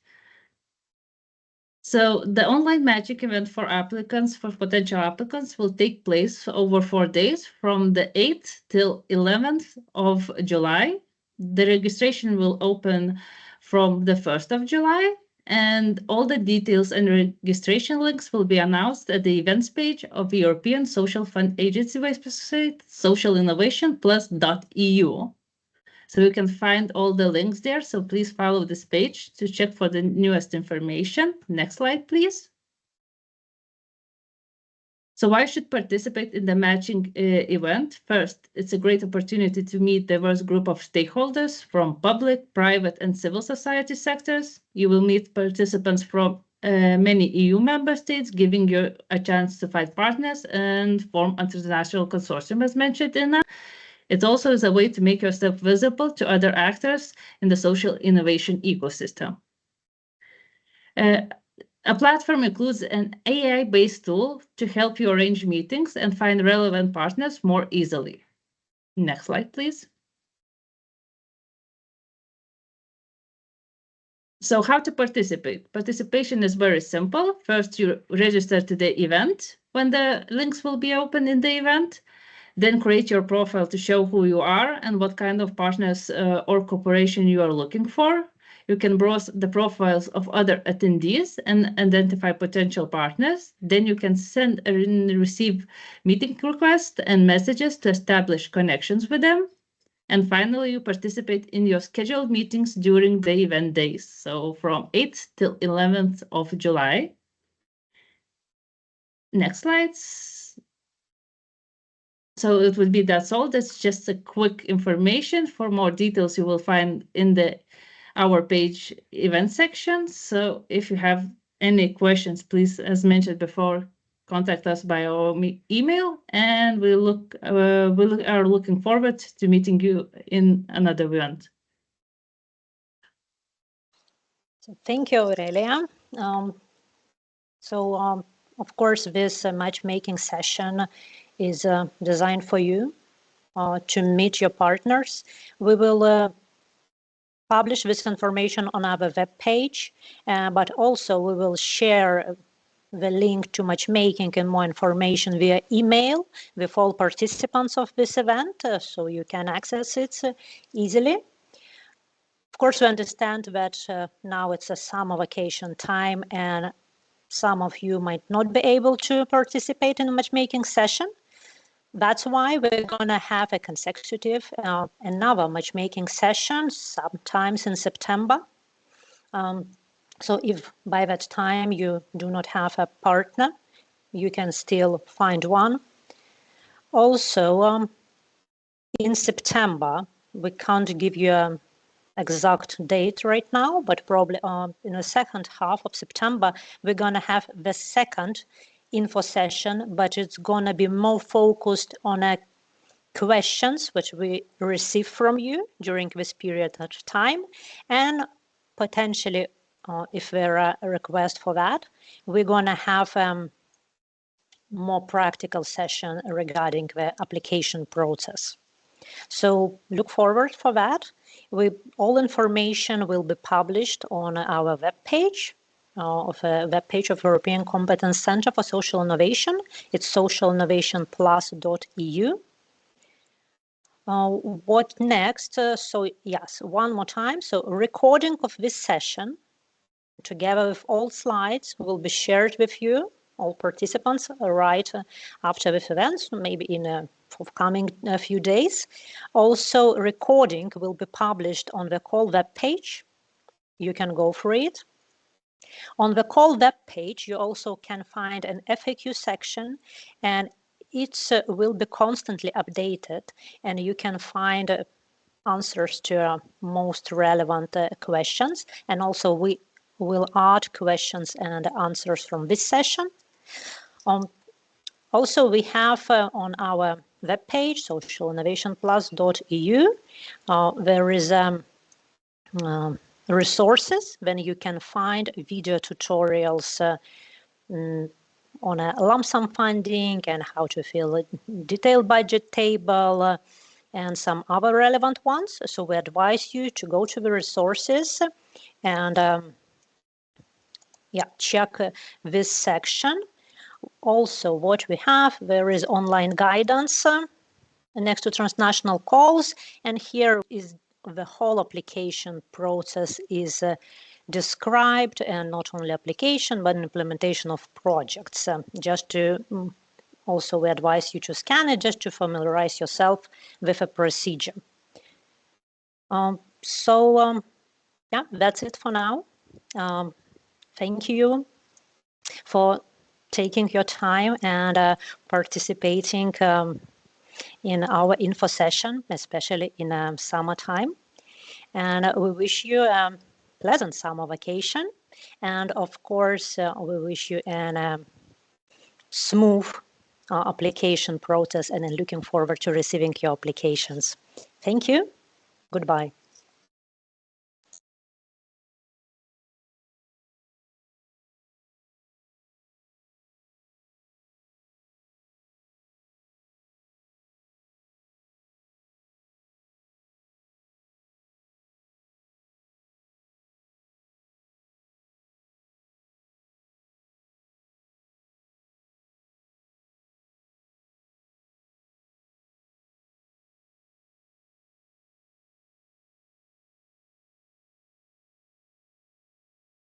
So the online matching event for applicants, for potential applicants, will take place over 4 days from the 8th till 11th of July. The registration will open from the 1st of July, and all the details and registration links will be announced at the events page of the European Social Fund Agency website, socialinnovationplus.eu. So you can find all the links there. So please follow this page to check for the newest information. Next slide, please. So why should participate in the matching event? First, it's a great opportunity to meet diverse group of stakeholders from public, private, and civil society sectors. You will meet participants from many EU member states, giving you a chance to find partners and form international consortium, as mentioned in that. It also is a way to make yourself visible to other actors in the social innovation ecosystem. A platform includes an AI-based tool to help you arrange meetings and find relevant partners more easily. Next slide, please. So how to participate? Participation is very simple. First, you register to the event when the links will be open in the event. Then create your profile to show who you are and what kind of partners or cooperation you are looking for. You can browse the profiles of other attendees and identify potential partners. Then you can send and receive meeting requests and messages to establish connections with them. And finally, you participate in your scheduled meetings during the event days. So from 8th till 11th of July. Next slides. So it would be that's all. That's just a quick information. For more details, you will find in our page event section. So if you have any questions, please, as mentioned before, contact us by our email, and we are looking forward to meeting you in another event. So thank you, Aurelia. Of course, this matchmaking session is designed for you to meet your partners. We will publish this information on our web page, but also we will share the link to matchmaking and more information via email with all participants of this event, so you can access it easily. Of course, we understand that now it's a summer vacation time and some of you might not be able to participate in a matchmaking session. That's why we're going to have a consecutive another matchmaking session sometimes in September. So if by that time you do not have a partner, you can still find one. Also, in September, we can't give you an exact date right now, but probably in the second half of September, we're going to have the second info session, but it's going to be more focused on questions which we receive from you during this period of time, and potentially if there are a request for that, we're going to have more practical session regarding the application process. So look forward for that. All information will be published on our webpage of European Competence Center for Social Innovation. It's socialinnovationplus.eu. What next? So yes, one more time. So recording of this session together with all slides will be shared with you, all participants, right after this event, maybe in a forthcoming few days. Also, recording will be published on the call web page. You can go for it. On the call web page, you also can find an FAQ section, and it will be constantly updated, and you can find answers to most relevant questions. And also, we will add questions and answers from this session. Also, we have on our webpage, socialinnovationplus.eu, there is resources when you can find video tutorials on a lump sum funding and how to fill a detailed budget table and some other relevant ones. So we advise you to go to the resources and check this section. Also, what we have, there is online guidance next to transnational calls, and here is the whole application process is described, and not only application but implementation of projects. Just to also we advise you to scan it just to familiarize yourself with a procedure. Yeah, that's it for now. Thank you for taking your time and participating in our info session, especially in summertime. And we wish you a pleasant summer vacation. And of course, we wish you a smooth application process, and then looking forward to receiving your applications. Thank you. Goodbye.